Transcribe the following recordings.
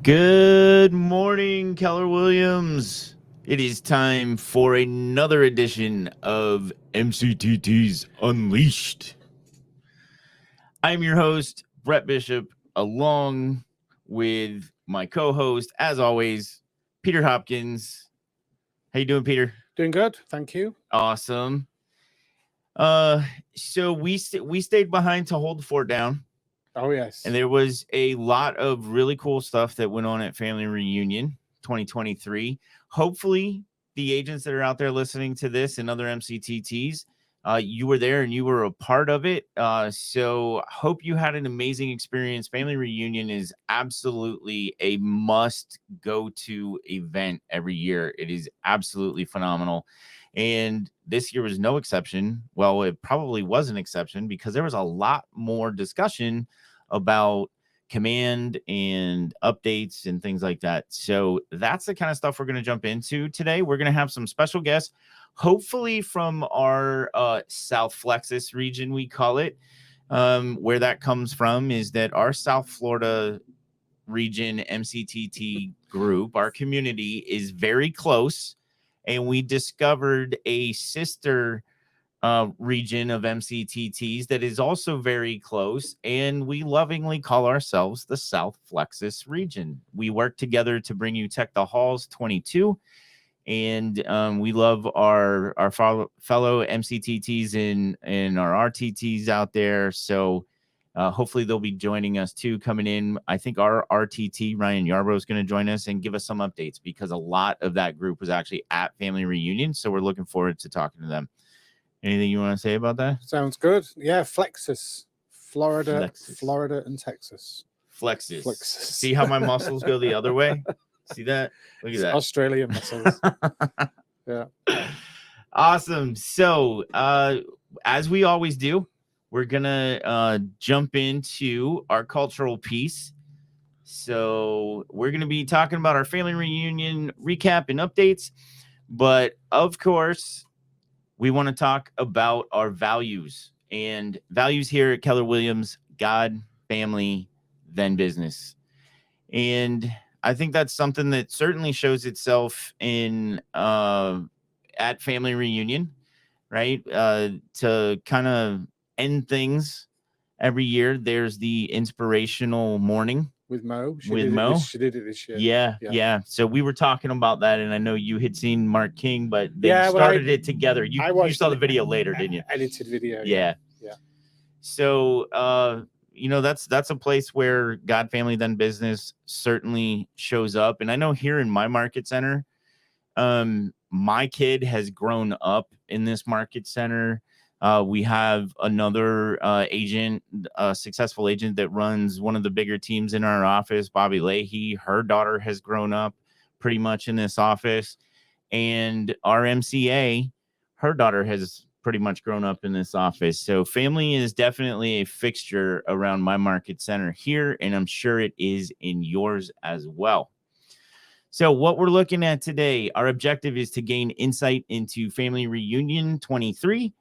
Good morning, Keller Williams. It is time for another edition of MCTTs Unleashed. I'm your host, Brett Bishop, along with my co-host, as always, Peter Hopkins. How you doing, Peter? Doing good, thank you. Awesome. So we stayed behind to hold the fort down. Oh, yes. And there was a lot of really cool stuff that went on at Family Reunion 2023. Hopefully, the agents that are out there listening to this and other MCTTs, you were there and you were a part of it. So hope you had an amazing experience. Family Reunion is absolutely a must-go-to event every year. It is absolutely phenomenal. And this year was no exception. Well, it probably was an exception because there was a lot more discussion about command and updates and things like that. So that's the kind of stuff we're going to jump into today. We're going to have some special guests, hopefully from our South Flexus region, we call it. Where that comes from is that our South Florida region MCTT group, our community, is very close. And we discovered a sister region of MCTTs that is also very close, and we lovingly call ourselves the South Flexus region. We work together to bring you Tech the Halls 22, and we love our fellow MCTTs and our RTTs out there. So hopefully they'll be joining us too, coming in. I think our RTT, Ryan Yarbrough, is going to join us and give us some updates because a lot of that group was actually at Family Reunion. So we're looking forward to talking to them. Anything you want to say about that? Sounds good. Yeah, Flexus, Florida, Flexus. Florida, and Texas. Flexus. Flexus. See how my muscles go the other way? See that? Look at that. Australian muscles. Yeah. Awesome. So, as we always do, we're going to jump into our cultural piece. So, we're going to be talking about our Family Reunion recap and updates. But, of course, we want to talk about our values, and values here at Keller Williams: God, family, then business. And I think that's something that certainly shows itself in at Family Reunion, right? To kind of end things every year, there's the inspirational morning with Mo. She did it this year. Yeah. So we were talking about that, and I know you had seen Mark King, but they started it together. You saw the video later, didn't you? Edited video. Yeah. So that's a place where God, family, then business certainly shows up. And I know here in my market center, my kid has grown up in this market center. We have another agent, a successful agent that runs one of the bigger teams in our office, Bobby Leahy. Her daughter has grown up pretty much in this office. And our MCA, her daughter has pretty much grown up in this office. So family is definitely a fixture around my market center here, and I'm sure it is in yours as well. So what we're looking at today, our objective is to gain insight into Family Reunion 23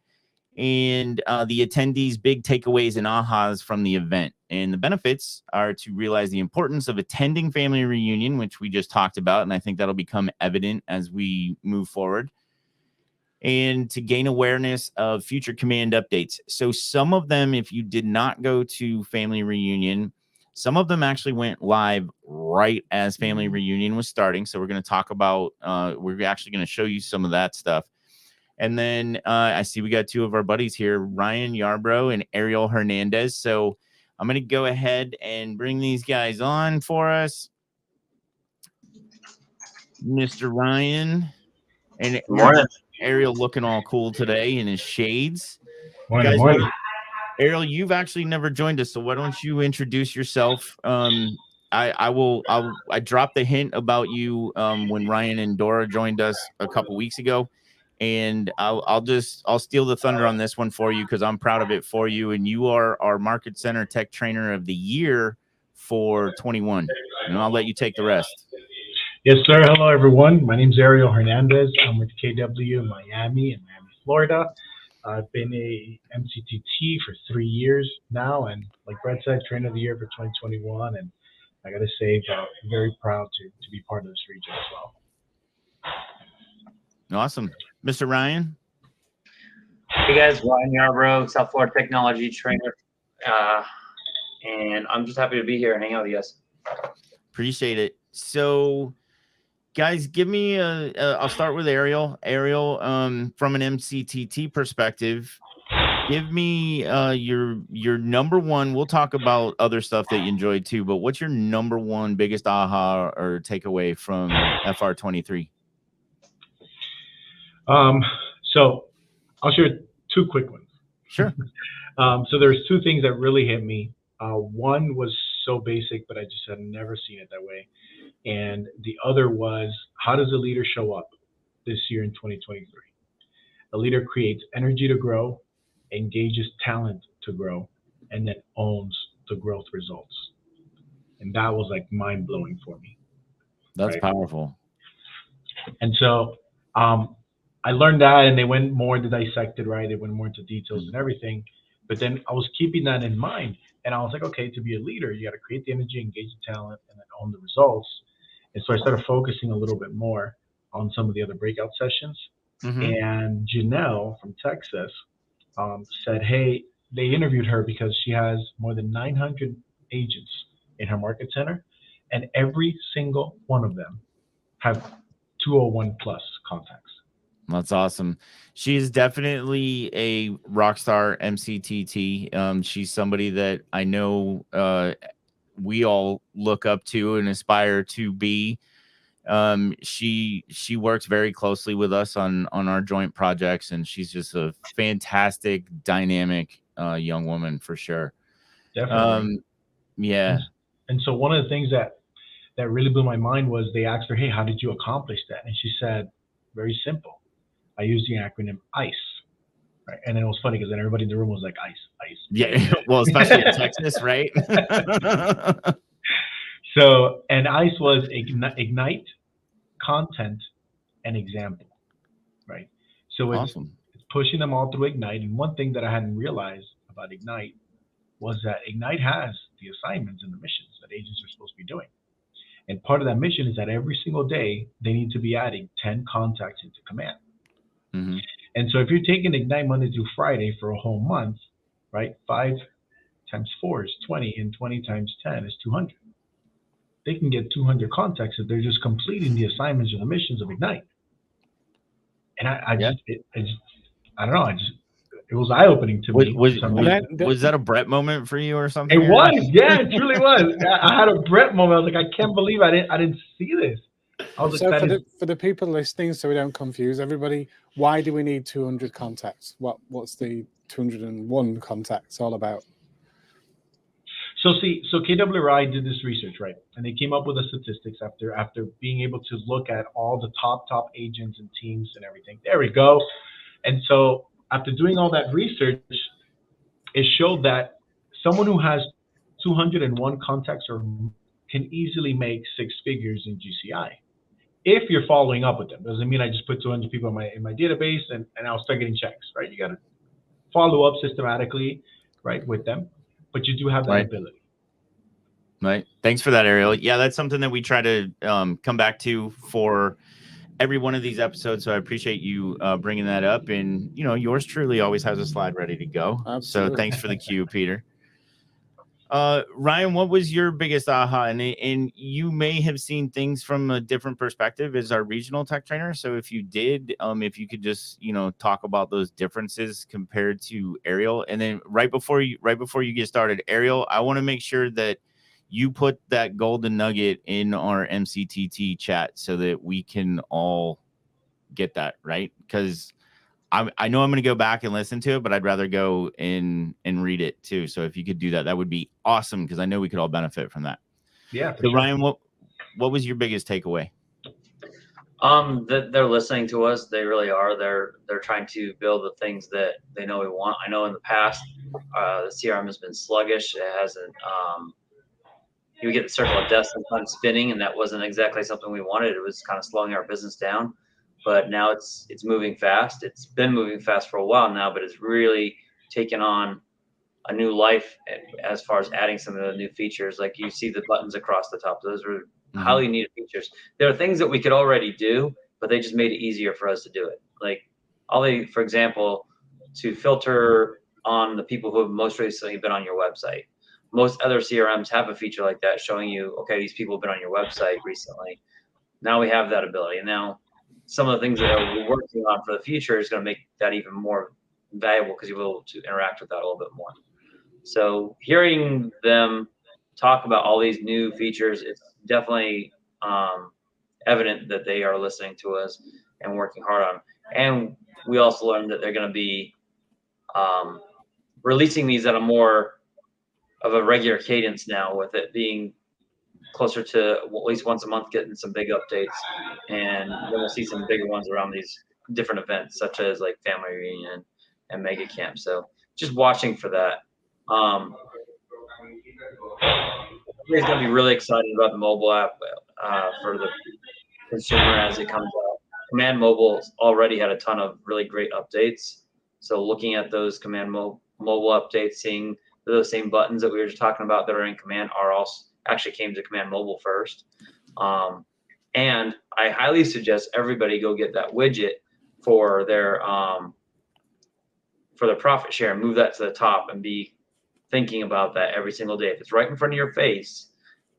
and the attendees' big takeaways and ahas from the event. And the benefits are to realize the importance of attending Family Reunion, which we just talked about, and I think that'll become evident as we move forward, and to gain awareness of future command updates. So some of them, if you did not go to Family Reunion, some of them actually went live right as Family Reunion was starting. So we're going to talk about, we're actually going to show you some of that stuff. And then I see we got two of our buddies here, Ryan Yarbrough and Ariel Hernandez. So I'm going to go ahead and bring these guys on for us. Mr. Ryan and Ariel looking all cool today in his shades. Morning. Ariel, you've actually never joined us, so why don't you introduce yourself? I dropped the hint about you when Ryan and Dora joined us a couple weeks ago. And I'll steal the thunder on this one for you because I'm proud of it for you. And you are our Market Center Tech Trainer of the Year for 21. And I'll let you take the rest. Yes, sir. Hello, everyone. My name is Ariel Hernandez. I'm with KW in Miami, Florida. I've been a MCTT for 3 years now. And like Brett said, Trainer of the Year for 2021. And I got to say, very proud to be part of this region as well. Awesome. Mr. Ryan? Hey guys, Ryan Yarbrough, South Florida Technology Trainer. And I'm just happy to be here and hang out with you guys. Appreciate it. So, guys, give me I'll start with Ariel. Ariel, from an MCTT perspective, give me your number one. We'll talk about other stuff that you enjoyed too, but what's your number one biggest aha or takeaway from FR23? So I'll share two quick ones. Sure. So there's two things that really hit me. One was so basic, but I just had never seen it that way. And the other was, how does a leader show up this year in 2023? A leader creates energy to grow, engages talent to grow, and then owns the growth results. And that was like mind blowing for me. That's right? powerful. And so I learned that, and they went more to dissect it, right? They went more into details and everything. But then I was keeping that in mind. And I was like, okay, to be a leader, you got to create the energy, engage the talent, and then own the results. And so I started focusing a little bit more on some of the other breakout sessions. Mm-hmm. And Jannel from Texas said, hey, they interviewed her because she has more than 900 agents in her market center, and every single one of them have 201 plus contacts. That's awesome. She is definitely a rock star MCTT. She's somebody that I know we all look up to and aspire to be. She works very closely with us on our joint projects, and she's just a fantastic, dynamic young woman for sure. Definitely. Yeah. And so one of the things that really blew my mind was they asked her, hey, how did you accomplish that? And she said, very simple. I use the acronym ICE, right? And then it was funny because then everybody in the room was like, ICE. Yeah, well, especially in Texas, right? So, and ICE was ignite, content, and example, right? So it's awesome. It's pushing them all through Ignite. And one thing that I hadn't realized about Ignite was that Ignite has the assignments and the missions that agents are supposed to be doing. And part of that mission is that every single day, they need to be adding 10 contacts into command. Mm-hmm. And so if you're taking Ignite Monday through Friday for a whole month, right, 5 times 4 is 20, and 20 times 10 is 200. They can get 200 contacts if they're just completing the assignments or the missions of Ignite. And I don't know, it was eye-opening to me. Was that a Brett moment for you or something? It was, yeah, it truly was. I had a Brett moment. I was like, I can't believe I didn't see this. So for the people listening, so we don't confuse everybody, why do we need 200 contacts? What's the 201 contacts all about? So KWRI did this research, right? And they came up with the statistics after being able to look at all the top agents and teams and everything. There we go. And so after doing all that research, it showed that someone who has 201 contacts or can easily make 6 figures in GCI. If you're following up with them. Doesn't mean I just put 200 people in my database and I'll start getting checks, right? You got to follow up systematically, right, with them, but you do have that ability. Right. Thanks for that, Ariel. Yeah, that's something that we try to come back to for every one of these episodes. So I appreciate you bringing that up. And, yours truly always has a slide ready to go. Absolutely. So thanks for the cue, Peter. Ryan, what was your biggest aha? And you may have seen things from a different perspective as our regional tech trainer. So if you did, if you could just, talk about those differences compared to Ariel. And then right before you get started, Ariel, I want to make sure that you put that golden nugget in our MCTT chat so that we can all get that, right? Because I know I'm going to go back and listen to it, but I'd rather go in and read it too. So if you could do that, that would be awesome, because I know we could all benefit from that. Yeah. So sure. Ryan, what was your biggest takeaway? They're listening to us. They really are. They're trying to build the things that they know we want. I know in the past, the CRM has been sluggish. It hasn't. You get the circle of death sometimes spinning, and that wasn't exactly something we wanted. It was kind of slowing our business down. But now it's moving fast. It's been moving fast for a while now, but it's really taken on a new life as far as adding some of the new features. Like you see the buttons across the top; those are highly needed features. There are things that we could already do, but they just made it easier for us to do it. Like for example, to filter on the people who have most recently been on your website. Most other CRMs have a feature like that showing you, okay, these people have been on your website recently. Now we have that ability. And now some of the things that we're working on for the future is going to make that even more valuable because you'll be able to interact with that a little bit more. So hearing them talk about all these new features, it's definitely evident that they are listening to us and working hard on them. And we also learned that they're going to be releasing these at a more of a regular cadence now, with it being closer to at least once a month, getting some big updates, and then we'll see some bigger ones around these different events, such as like family reunion and mega camp. So just watching for that. Everybody's gonna be really excited about the mobile app for the consumer as it comes out. Command Mobile already had a ton of really great updates. So looking at those Command Mobile updates, seeing those same buttons that we were just talking about that are in Command are also actually came to Command Mobile first. And I highly suggest everybody go get that widget for their profit share and move that to the top and be thinking about that every single day. If it's right in front of your face,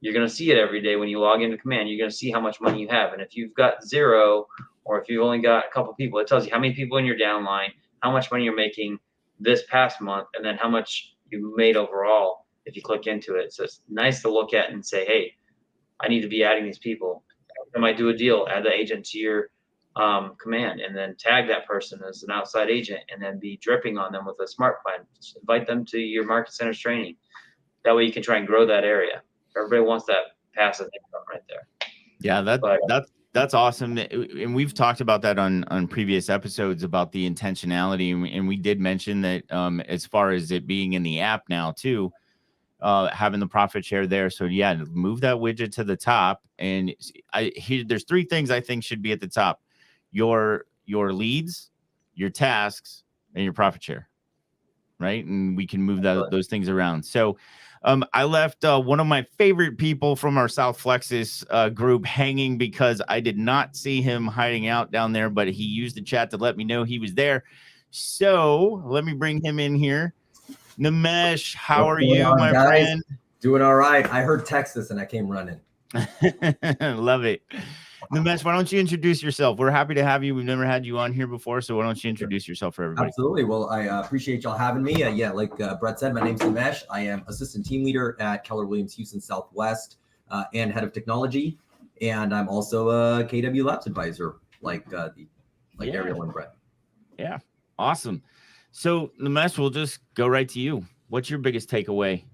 you're going to see it every day when you log into Command. You're going to see how much money you have. And if you've got 0, or if you've only got a couple people, it tells you how many people in your downline, how much money you're making this past month, and then how much you made overall if you click into it. So it's nice to look at and say, hey, I need to be adding these people. I might do a deal, add the agent to your Command, and then tag that person as an outside agent, and then be dripping on them with a smart plan. Just invite them to your market centers training. That way you can try and grow that area. Everybody wants that passive income right there. Yeah, that's awesome. And we've talked about that on previous episodes about the intentionality. And we did mention that as far as it being in the app now too, having the profit share there. So yeah, move that widget to the top. And there's 3 things I think should be at the top: your leads, your tasks, and your profit share. Right. And we can move those things around. So I left one of my favorite people from our South Flexus group hanging because I did not see him hiding out down there, but he used the chat to let me know he was there. So let me bring him in here. Nimesh, how are you, my friend? Doing all right. I heard Texas and I came running. Love it. Nimesh, why don't you introduce yourself? We're happy to have you. We've never had you on here before, so why don't you introduce yourself for everybody? Absolutely. Well, I appreciate y'all having me. Like Brett said, my name's Nimesh. I am assistant team leader at Keller Williams Houston Southwest and head of technology. And I'm also a KW Labs advisor, like Ariel and Brett. Yeah, awesome. So Nimesh, we'll just go right to you. What's your biggest takeaway?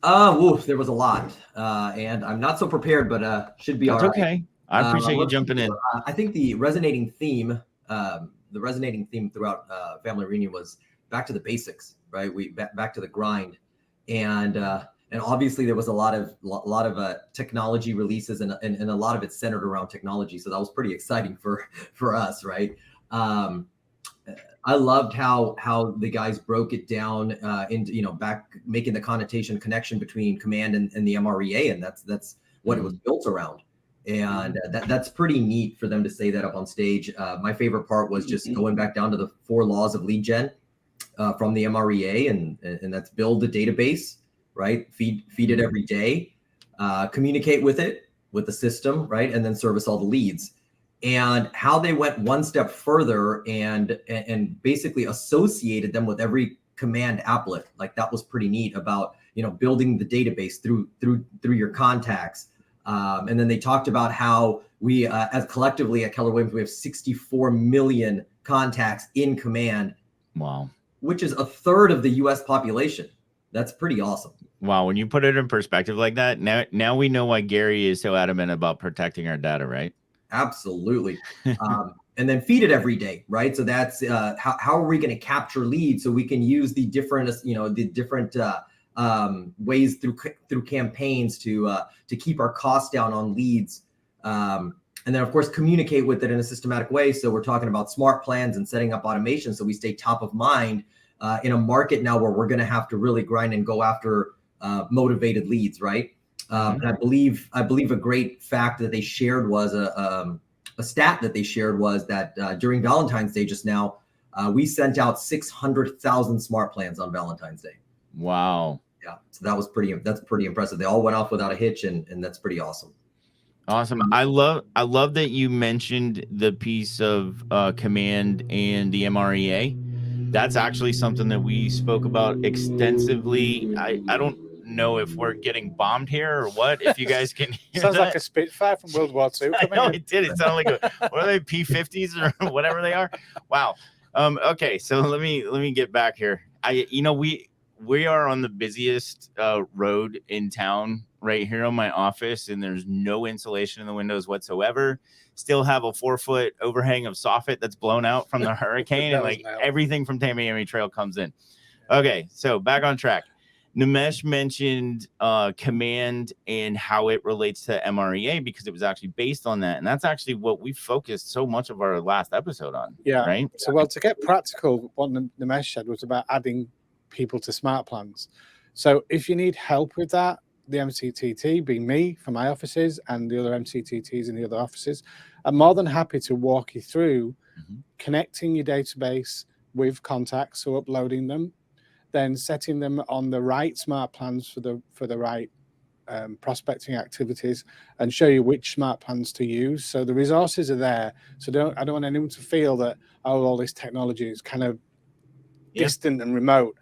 There was a lot, and I'm not so prepared, but should be all right. Okay. I appreciate you jumping in. I think the resonating theme throughout Family Reunion was back to the basics, right? We back to the grind, and obviously there was a lot of technology releases, and a lot of it centered around technology. So that was pretty exciting for us, right? I loved how the guys broke it down into back making the connection between Command and the MREA, and that's what it was built around. And that's pretty neat for them to say that up on stage. My favorite part was just going back down to the 4 laws of lead gen from the MREA, and that's build the database, right? Feed it every day, communicate with the system, right? And then service all the leads. And how they went one step further and basically associated them with every Command applet. Like that was pretty neat about, building the database through your contacts. And then they talked about how we, as collectively at Keller Williams, we have 64 million contacts in Command. Wow. Which is a third of the US population. That's pretty awesome. Wow. When you put it in perspective like that, now we know why Gary is so adamant about protecting our data, right? Absolutely. And then feed it every day, right? So that's how are we going to capture leads so we can use the different, ways through campaigns to keep our costs down on leads. And then of course, communicate with it in a systematic way. So we're talking about smart plans and setting up automation so we stay top of mind in a market now where we're going to have to really grind and go after motivated leads, right? And I believe a great fact that they shared was a stat that they shared was that during Valentine's Day just now, we sent out 600,000 smart plans on Valentine's Day. Wow. Yeah, so that's pretty impressive. They all went off without a hitch, and that's pretty awesome. Awesome. I love that you mentioned the piece of command and the MREA. That's actually something that we spoke about extensively. I don't know if we're getting bombed here or what. If you guys can hear Sounds that. like a Spitfire from World War II. I know it did. It sounded like what are they, P-50s or whatever they are? Wow. Okay, so let me get back here. We are on the busiest road in town right here on my office, and there's no insulation in the windows whatsoever. Still have a 4-foot overhang of soffit that's blown out from the hurricane, and like everything from Tamiami Trail comes in. Okay, so back on track. Nimesh mentioned command and how it relates to MREA because it was actually based on that, and that's actually what we focused so much of our last episode on. Yeah. Right. So, well, to get practical, what Nimesh said was about adding people to smart plans. So, if you need help with that, the MCTT, being me from my offices, and the other MCTTs in the other offices, I'm more than happy to walk you through connecting your database with contacts, so uploading them, then setting them on the right smart plans for the right prospecting activities, and show you which smart plans to use. So the resources are there. So I don't want anyone to feel that all this technology is kind of distant and remote.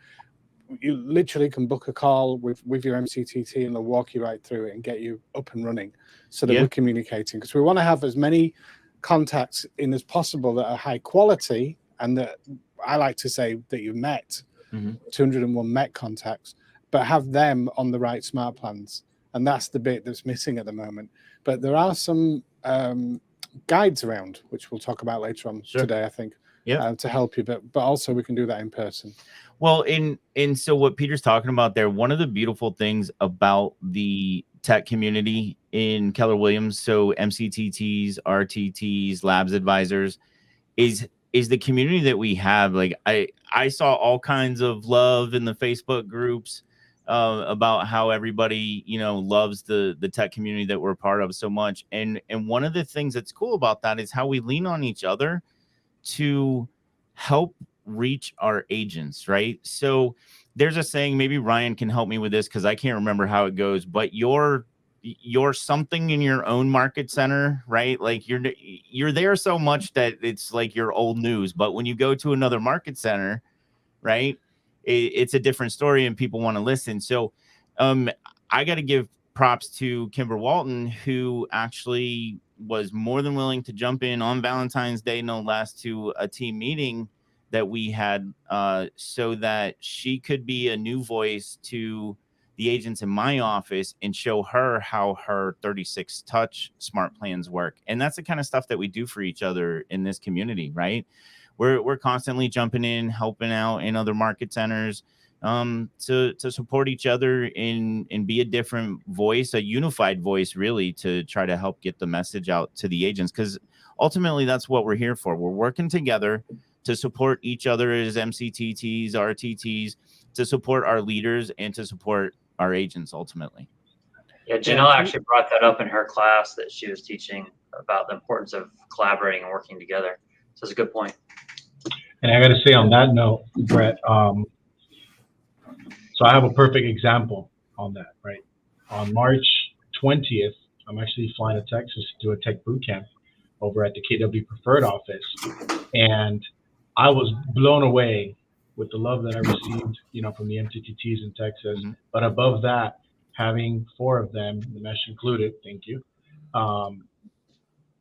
You literally can book a call with your MCTT, and they'll walk you right through it and get you up and running, so that we're communicating, because we want to have as many contacts in as possible that are high quality, and that I like to say that you've met 201 met contacts, but have them on the right smart plans. And that's the bit that's missing at the moment. But there are some guides around, which we'll talk about later on today, I think, to help you. But also we can do that in person. Well, so what Peter's talking about there, one of the beautiful things about the tech community in Keller Williams, so MCTTs, RTTs, labs advisors, is the community that we have. Like I saw all kinds of love in the Facebook groups about how everybody, loves the tech community that we're part of so much. And one of the things that's cool about that is how we lean on each other to help reach our agents, right? So there's a saying, maybe Ryan can help me with this because I can't remember how it goes, but you're something in your own market center, right? Like you're there so much that it's like your old news. But when you go to another market center, right, it's a different story and people want to listen. So I got to give props to Kimber Walton, who actually was more than willing to jump in on Valentine's Day, no less, to a team meeting that we had so that she could be a new voice to the agents in my office and show her how her 36 touch smart plans work. And that's the kind of stuff that we do for each other in this community, right? We're constantly jumping in, helping out in other market centers to support each other and be a different voice, a unified voice, really, to try to help get the message out to the agents. Because ultimately, that's what we're here for. We're working together to support each other as MCTTs, RTTs, to support our leaders and to support our agents ultimately. Yeah, Jannel actually brought that up in her class that she was teaching about the importance of collaborating and working together. So it's a good point. And I got to say on that note, Brett, so I have a perfect example on that, right? On March 20th, I'm actually flying to Texas to do a tech boot camp over at the KW Preferred office. And I was blown away with the love that I received, from the MCTTs in Texas. But above that, having 4 of them, Nimesh included, thank you,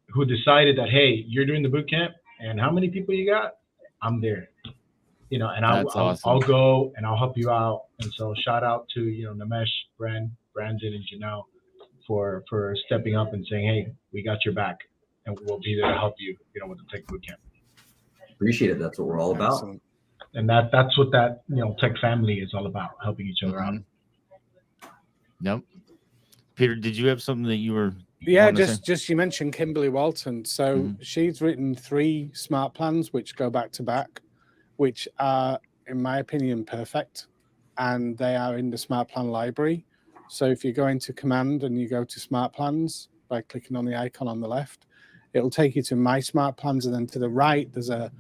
who decided that, hey, you're doing the boot camp, and how many people you got? I'm there, and I'll go and I'll help you out. And so shout out to, Nimesh, Brandon, and Jannel for stepping up and saying, hey, we got your back, and we'll be there to help you, with the tech boot camp. Appreciate it. That's what we're all about. Excellent. And that's what that, tech family is all about, helping each other out. Nope. Peter, did you have something that you were? Yeah, just you mentioned Kimberly Walton. So she's written 3 smart plans which go back to back, which are in my opinion, perfect, and they are in the Smart Plan library. So if you go into Command and you go to Smart Plans by clicking on the icon on the left, it'll take you to My Smart Plans, and then to the right there's a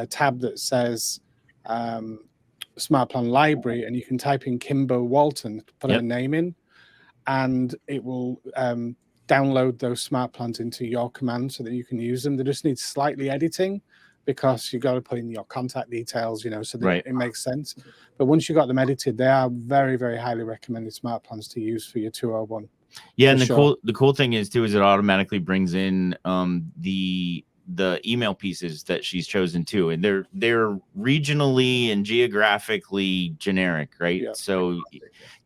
tab that says Smart Plan Library, and you can type in Kimber Walton, put a name in, and it will download those smart plans into your command so that you can use them. They just need slightly editing because you've got to put in your contact details, so that it makes sense. But once you've got them edited, they are very, very highly recommended smart plans to use for your 201. Yeah, and the cool thing is too is it automatically brings in the email pieces that she's chosen too, and they're regionally and geographically generic, right? Yeah. So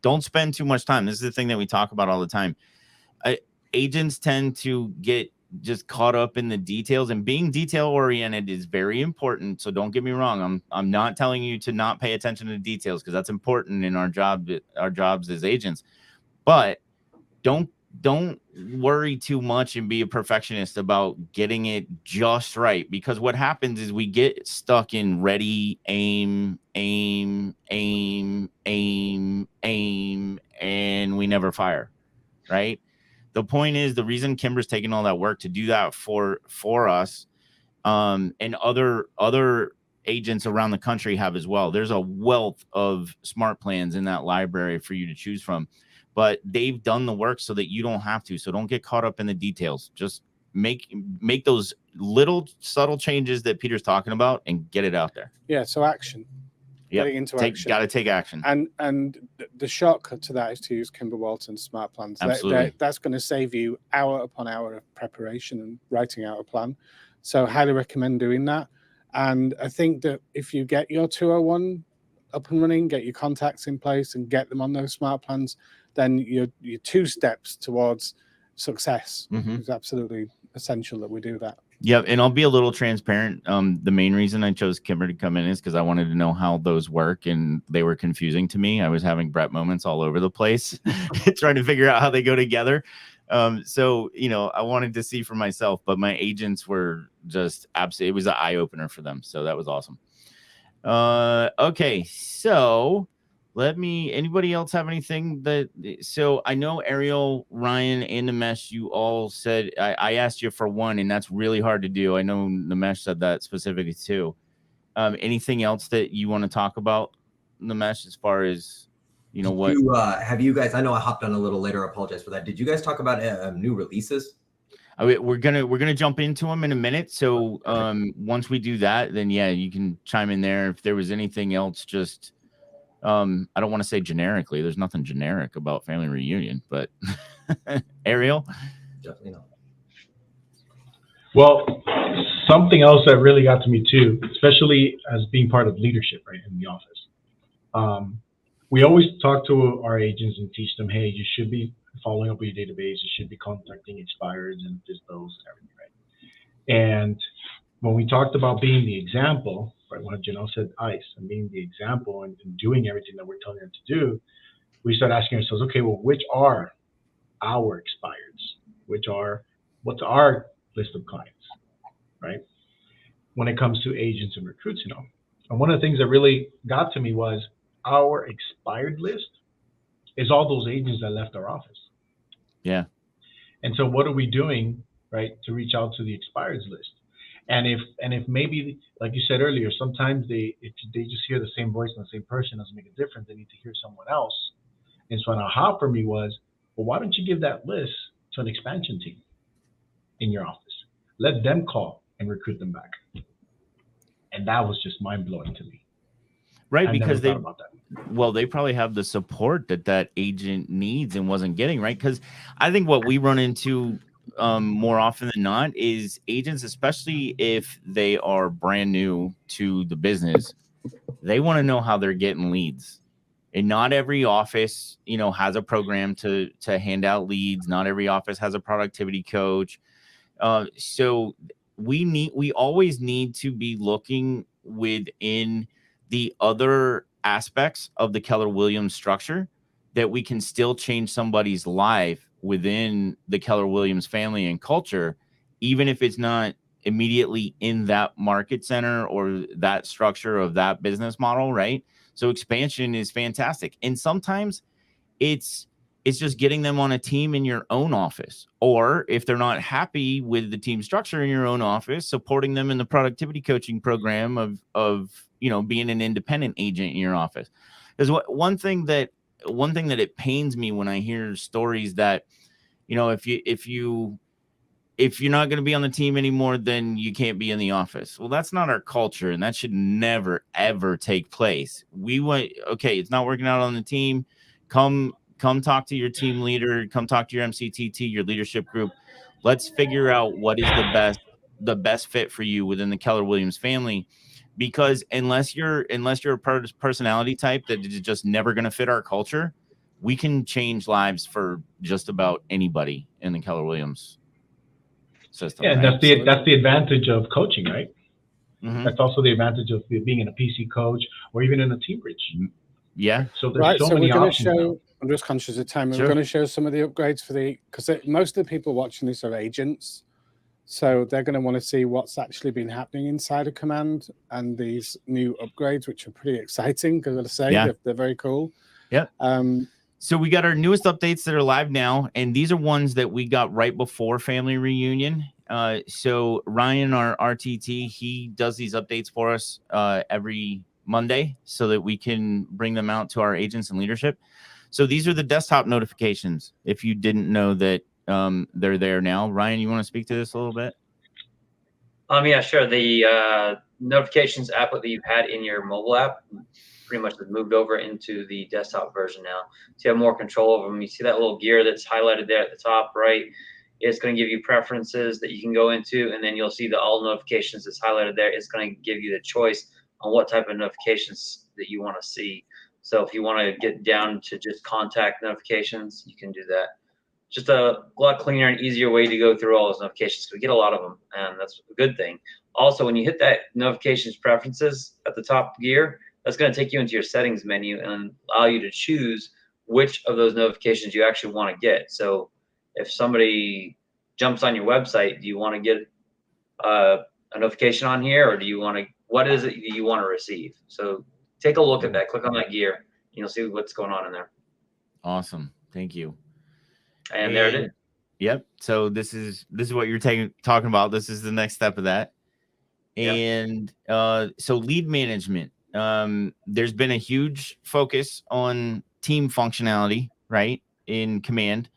don't spend too much time. This is the thing that we talk about all the time. Agents tend to get just caught up in the details, and being detail oriented is very important. So don't get me wrong. I'm not telling you to not pay attention to details, because that's important in our jobs as agents, but don't worry too much and be a perfectionist about getting it just right, because what happens is we get stuck in ready, aim, and we never fire, right? The point is, the reason Kimber's taking all that work to do that for us, and other agents around the country have as well. There's a wealth of smart plans in that library for you to choose from. But they've done the work so that you don't have to. So don't get caught up in the details. Just make those little subtle changes that Peter's talking about and get it out there. Yeah. So action. Getting into action. Got to take action. And the shortcut to that is to use Kimber Walton's smart plans. Absolutely. That's going to save you hour upon hour of preparation and writing out a plan. So highly recommend doing that. And I think that if you get your 201 up and running, get your contacts in place and get them on those smart plans, then you're 2 steps towards success. Mm-hmm. It's absolutely essential that we do that. Yeah, and I'll be a little transparent. The main reason I chose Kimber to come in is because I wanted to know how those work, and they were confusing to me. I was having Brett moments all over the place, trying to figure out how they go together. So, I wanted to see for myself, but my agents were just absolutely, it was an eye-opener for them. So that was awesome. Okay, so anybody else have anything so I know Ariel, Ryan, and Nimesh, you all said, I asked you for one, and that's really hard to do. I know Nimesh said that specifically too. Anything else that you want to talk about, Nimesh, as far as, what? Have you guys, I know I hopped on a little later, I apologize for that. Did you guys talk about new releases? We're gonna jump into them in a minute. So once we do that, then yeah, you can chime in there. If there was anything else, just I don't want to say generically. There's nothing generic about Family Reunion, but Ariel? Definitely not. Well, something else that really got to me too, especially as being part of leadership, right, in the office. We always talk to our agents and teach them, hey, you should be following up with your database. You should be contacting expireds and those and everything, right? And when we talked about being the example, right, when Jannel said ICE and being the example and doing everything that we're telling them to do, we start asking ourselves, okay, well, which are our expireds? What's our list of clients, right? When it comes to agents and recruits, And one of the things that really got to me was our expired list is all those agents that left our office. Yeah. And so what are we doing, right, to reach out to the expireds list? And if maybe, like you said earlier, sometimes if they just hear the same voice and the same person doesn't make a difference, they need to hear someone else. And so an aha for me was, well, why don't you give that list to an expansion team in your office? Let them call and recruit them back. And that was just mind-blowing to me. Right, because they probably have the support that agent needs and wasn't getting, right? Because I think what we run into more often than not is agents, especially if they are brand new to the business, they want to know how they're getting leads. And not every office, has a program to hand out leads. Not every office has a productivity coach. So we always need to be looking within the other aspects of the Keller Williams structure that we can still change somebody's life within the Keller Williams family and culture, even if it's not immediately in that market center or that structure of that business model, right? So expansion is fantastic. And sometimes it's just getting them on a team in your own office, or if they're not happy with the team structure in your own office, supporting them in the productivity coaching program of being an independent agent in your office. Because one thing that it pains me when I hear stories that if you're not going to be on the team anymore, then you can't be in the office. Well, that's not our culture, and that should never ever take place. Okay, it's not working out on the team. Come talk to your team leader, come talk to your MCTT, your leadership group. Let's figure out what is the best fit for you within the Keller Williams family, because unless you're a personality type that is just never going to fit our culture, we can change lives for just about anybody in the Keller Williams system. Yeah, and right? that's the advantage of coaching, right? Mhm. That's also the advantage of being in a PC coach or even in a team bridge. Yeah. So there's Right, so so many we're going to options now. show. I'm just conscious of time. Sure. We're going to show some of the upgrades because most of the people watching this are agents, so they're going to want to see what's actually been happening inside of Command and these new upgrades, which are pretty exciting. I've got to say, Yeah. they're very cool. Yeah. So we got our newest updates that are live now, and these are ones that we got right before family reunion. So Ryan, our RTT, he does these updates for us every Monday so that we can bring them out to our agents and leadership. So these are the desktop notifications. If you didn't know that they're there now. Ryan, you want to speak to this a little bit? Yeah, sure. The notifications app that you've had in your mobile app pretty much has moved over into the desktop version now. So you have more control over them. You see that little gear that's highlighted there at the top right? It's going to give you preferences that you can go into, and then you'll see the all notifications that's highlighted there. It's going to give you the choice on what type of notifications that you want to see. So if you want to get down to just contact notifications, you can do that. Just a lot cleaner and easier way to go through all those notifications. We get a lot of them, and that's a good thing. Also, when you hit that notifications preferences at the top gear, that's going to take you into your settings menu and allow you to choose which of those notifications you actually want to get. So if somebody jumps on your website, do you want to get a notification on here, or do you want to, what is it you want to receive? So take a look at that, click on that gear, and you'll see what's going on in there. Awesome. Thank you. And there it is. Yep. So this is what you're talking about. This is the next step of that. Yep. And so lead management. There's been a huge focus on team functionality, right, in Command.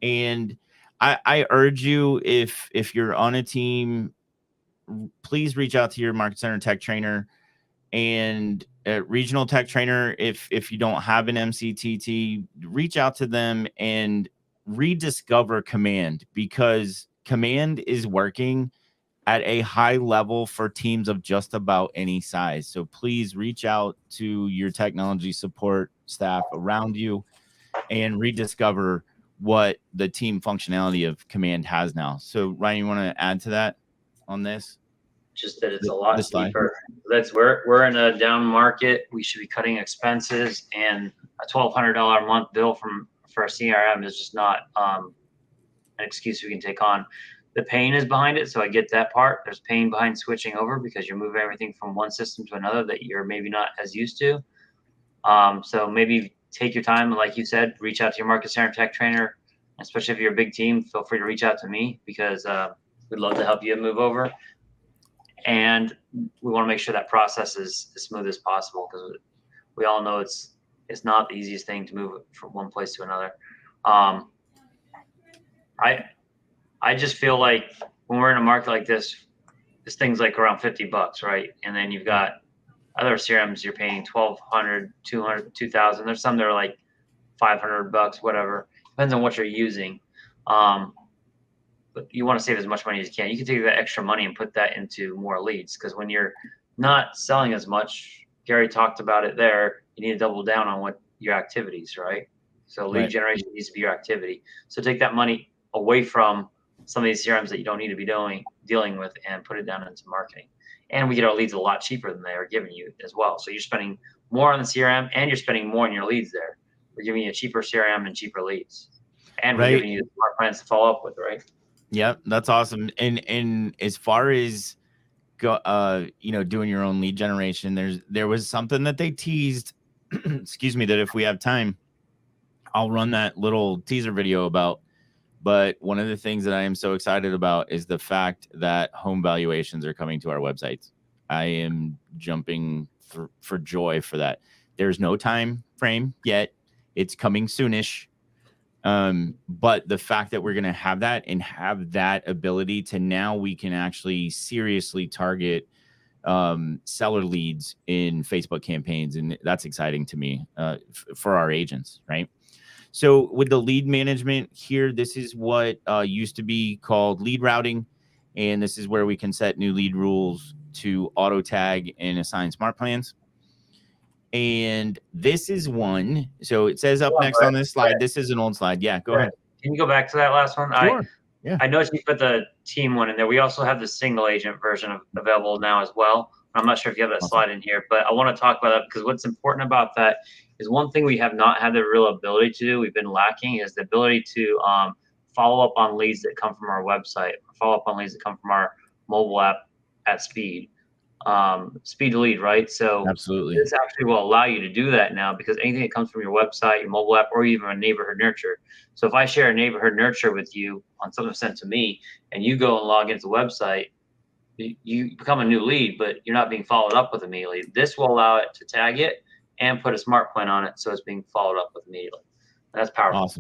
And I urge you, if you're on a team, please reach out to your market center tech trainer and regional tech trainer. If you don't have an MCTT, reach out to them and rediscover Command, because Command is working at a high level for teams of just about any size. So please reach out to your technology support staff around you and rediscover what the team functionality of Command has now. So Ryan, you want to add to that on this? Just that it's a lot This slide. cheaper. We're in a down market. We should be cutting expenses, and a $1,200 a month bill for a CRM is just not an excuse we can take on. The pain is behind it, so I get that part. There's pain behind switching over because you're moving everything from one system to another that you're maybe not as used to. So maybe take your time, and like you said, reach out to your market center tech trainer. Especially if you're a big team, feel free to reach out to me, because we'd love to help you move over. And we want to make sure that process is as smooth as possible, because we all know it's not the easiest thing to move from one place to another. I just feel like when we're in a market like this thing's like around $50, right? And then you've got other CRMs you're paying $1,200, $200, $2,000. There's some that are like $500, whatever. Depends on what you're using. But you want to save as much money as you can. You can take that extra money and put that into more leads, because when you're not selling as much, Gary talked about it there, you need to double down on what your activities, right? So lead generation needs to be your activity. So take that money away from some of these CRMs that you don't need to be dealing with, and put it down into marketing. And we get our leads a lot cheaper than they are giving you as well. So you're spending more on the CRM, and you're spending more on your leads there. We're giving you a cheaper CRM and cheaper leads. And we're giving you smart plans to follow up with, right? Yep, that's awesome. And as far as doing your own lead generation, there was something that they teased, excuse me, that if we have time, I'll run that little teaser video about. But one of the things that I am so excited about is the fact that home valuations are coming to our websites. I am jumping for joy for that. There's no time frame yet. It's coming soonish. But the fact that we're going to have that and have that ability to now we can actually seriously target seller leads in Facebook campaigns. And that's exciting to me for our agents, right? So with the lead management here, this is what used to be called lead routing. And this is where we can set new lead rules to auto tag and assign smart plans. And this is one. So it says up next on this slide. This is an old slide. Yeah, go ahead. Can you go back to that last one? Sure. I noticed you put the team one in there. We also have the single agent version available now as well. I'm not sure if you have that slide in here, but I want to talk about that because what's important about that is one thing we have not had the real ability to do, we've been lacking, is the ability to follow up on leads that come from our website, follow up on leads that come from our mobile app at speed. Speed to lead, right? So absolutely, this actually will allow you to do that now because anything that comes from your website, your mobile app, or even a neighborhood nurture. So if I share a neighborhood nurture with you on something sent to me and you go and log into the website, you become a new lead, but you're not being followed up with immediately. This will allow it to tag it and put a smart plan on it so it's being followed up with immediately. That's powerful.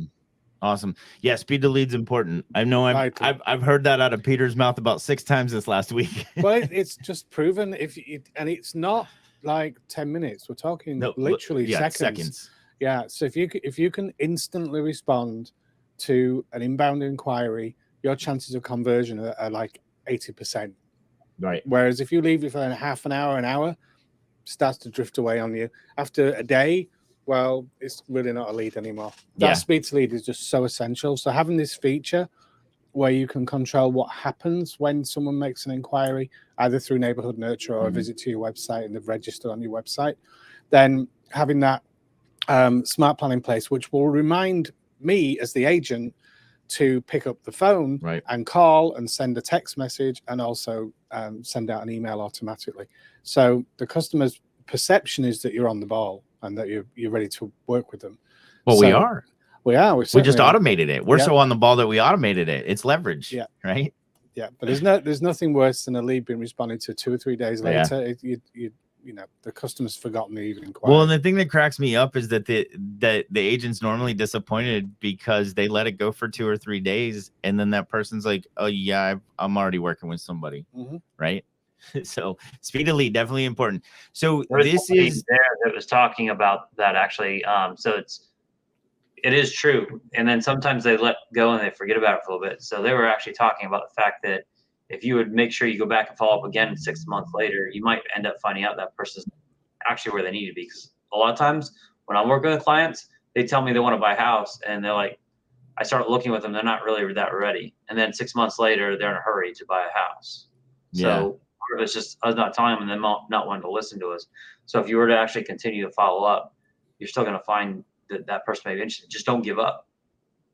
Awesome. Yeah, speed to lead's important. I know I've heard that out of Peter's mouth about 6 times this last week. Well, it's just proven and it's not like 10 minutes. We're talking literally seconds. Yeah. So if you can instantly respond to an inbound inquiry, your chances of conversion are like 80%. Right. Whereas if you leave it for half an hour, starts to drift away on you. After a day, well, it's really not a lead anymore. That speed to lead is just so essential. So having this feature where you can control what happens when someone makes an inquiry, either through neighborhood nurture or a visit to your website and they've registered on your website, then having that smart plan in place, which will remind me as the agent to pick up the phone and call and send a text message and also send out an email automatically. So the customer's perception is that you're on the ball and that you're ready to work with them. Well, we are. We are. We just automated it. We're so on the ball that we automated it. It's leverage. Yeah. Right. Yeah. But there's nothing worse than a lead being responded to 2 or 3 days later. You know, the customer's forgotten the even inquiry. Well, and the thing that cracks me up is that the agent's normally disappointed because they let it go for 2 or 3 days, and then that person's like, "Oh yeah, I'm already working with somebody," right? So speed of lead definitely important. So this is there that was talking about that actually. So it is true, and then sometimes they let go and they forget about it for a little bit. So they were actually talking about the fact that if you would make sure you go back and follow up again 6 months later, you might end up finding out that person's actually where they need to be. Because a lot of times when I'm working with clients, they tell me they want to buy a house and they're like, I start looking with them, they're not really that ready. And then 6 months later, they're in a hurry to buy a house. So part of it's just us not telling them and them not wanting to listen to us. So if you were to actually continue to follow up, you're still going to find that person may be interested. Just don't give up.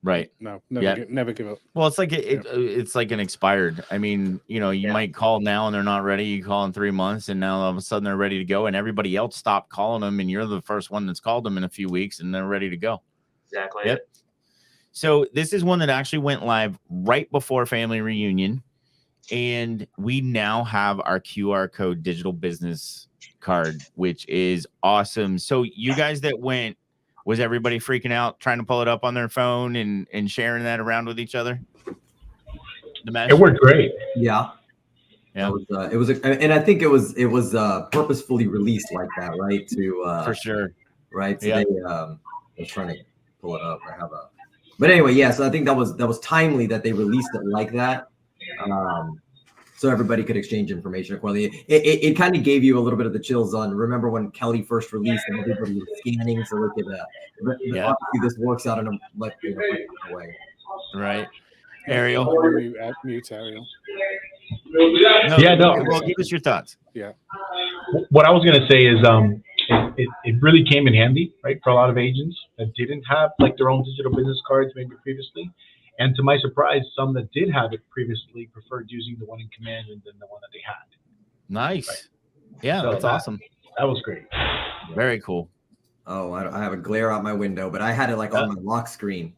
Right. No, never give up. Well, it's like it's like an expired. I mean, you know, you might call now and they're not ready. You call in 3 months and now all of a sudden they're ready to go, and everybody else stopped calling them, and you're the first one that's called them in a few weeks, and they're ready to go. Exactly. Yep. So this is one that actually went live right before family reunion, and we now have our QR code digital business card, which is awesome. So you guys that went. Was everybody freaking out, trying to pull it up on their phone and sharing that around with each other? It worked great. Yeah. It was, and I think it was purposefully released like that, right? To for sure, right? So they, I was trying to pull it up. But anyway, yeah. So I think that was timely that they released it like that. So everybody could exchange information accordingly. It kind of gave you a little bit of the chills on. Remember when Kelly first released and everybody was scanning, so they could. Obviously, this works out in a right way. Right, Ariel. Mute Ariel. Well, give us your thoughts. Yeah. What I was gonna say is, it really came in handy, right, for a lot of agents that didn't have like their own digital business cards maybe previously. And to my surprise, some that did have it previously preferred using the one in command than the one that they had. Nice. Right. Yeah, So that's awesome. That was great. Very cool. Oh, I have a glare out my window, but I had it like on my lock screen.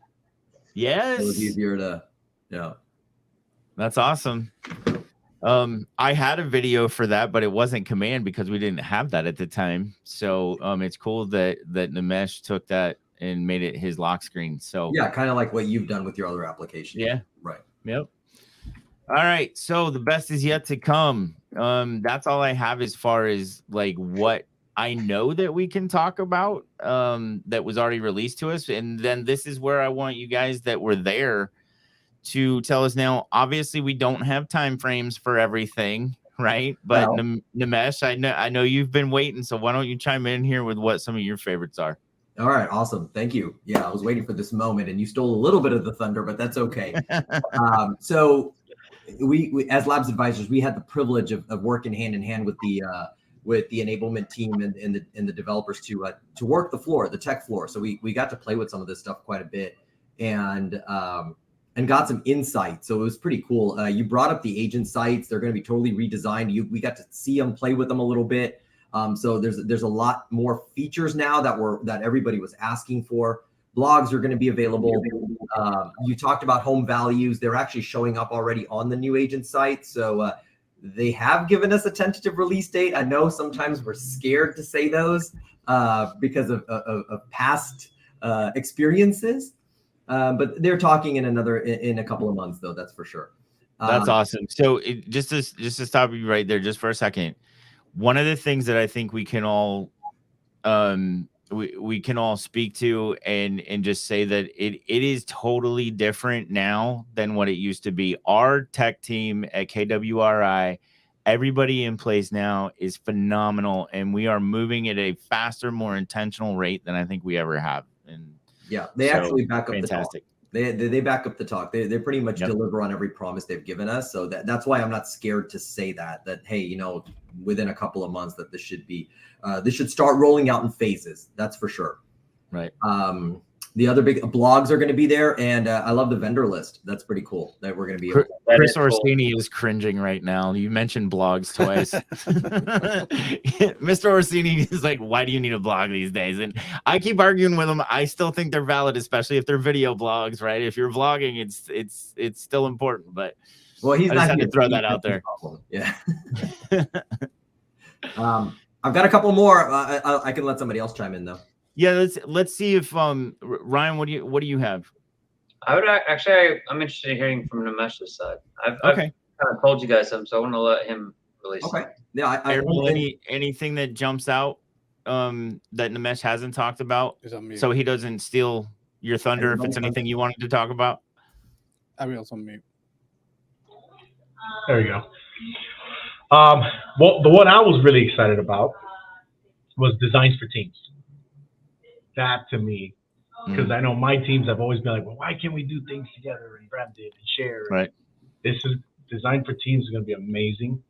Yes. It was easier to, yeah. That's awesome. I had a video for that, but it wasn't command because we didn't have that at the time. So it's cool that Nimesh took that and made it his lock screen. So yeah, kind of like what you've done with your other application. Yeah. Right. Yep. All right. So the best is yet to come. That's all I have as far as like what I know that we can talk about that was already released to us. And then this is where I want you guys that were there to tell us now. Obviously, we don't have time frames for everything, right? But Well, Nimesh, I know you've been waiting. So why don't you chime in here with what some of your favorites are? all right, awesome. Thank you. Yeah, I was waiting for this moment, and you stole a little bit of the thunder, but that's okay. So we as labs advisors, we had the privilege of working hand in hand with the enablement team and the developers to work the floor, the tech floor. So we got to play with some of this stuff quite a bit, and got some insight. So it was pretty cool. You brought up the agent sites; they're going to be totally redesigned. We got to see them, play with them a little bit. So there's a lot more features now that everybody was asking for. Blogs are going to be available. You talked about home values. They're actually showing up already on the new agent site. So they have given us a tentative release date. I know sometimes we're scared to say those because of past experiences. But they're talking in a couple of months, though. That's for sure. That's awesome. So just to stop you right there, just for a second. One of the things that I think we can all we can all speak to and just say that it is totally different now than what it used to be. Our tech team at KWRI, everybody in place now is phenomenal, and we are moving at a faster, more intentional rate than I think we ever have. And yeah, they actually back up fantastic. The talk. They back up the talk. They pretty much deliver on every promise they've given us. So that's why I'm not scared to say that hey, within a couple of months that this should start rolling out in phases. That's for sure. Right. The other big blogs are going to be there, and I love the vendor list. That's pretty cool that we're going to be able to. Chris Orsini is cringing right now. You mentioned blogs twice. Mr. Orsini is like, why do you need a blog these days? And I keep arguing with him. I still think they're valid, especially if they're video blogs, right? If you're vlogging, it's still important. But well, he's not going to throw that out there. Yeah. I've got a couple more. I can let somebody else chime in though. Yeah, let's see if Ryan, what do you have? I would actually, I'm interested in hearing from Nimesh's side. I've kind of told you guys something, so I want to let him release. Okay. Yeah. Ariel, anything that jumps out that Nimesh hasn't talked about, so he doesn't steal your thunder. If it's anything you wanted to talk about, Ariel's on mute. There you go. Well, the one I was really excited about was designs for teams. That to me, because I know my teams have always been like, well, why can't we do things together and brand it and share? Right. This is design for teams is going to be amazing.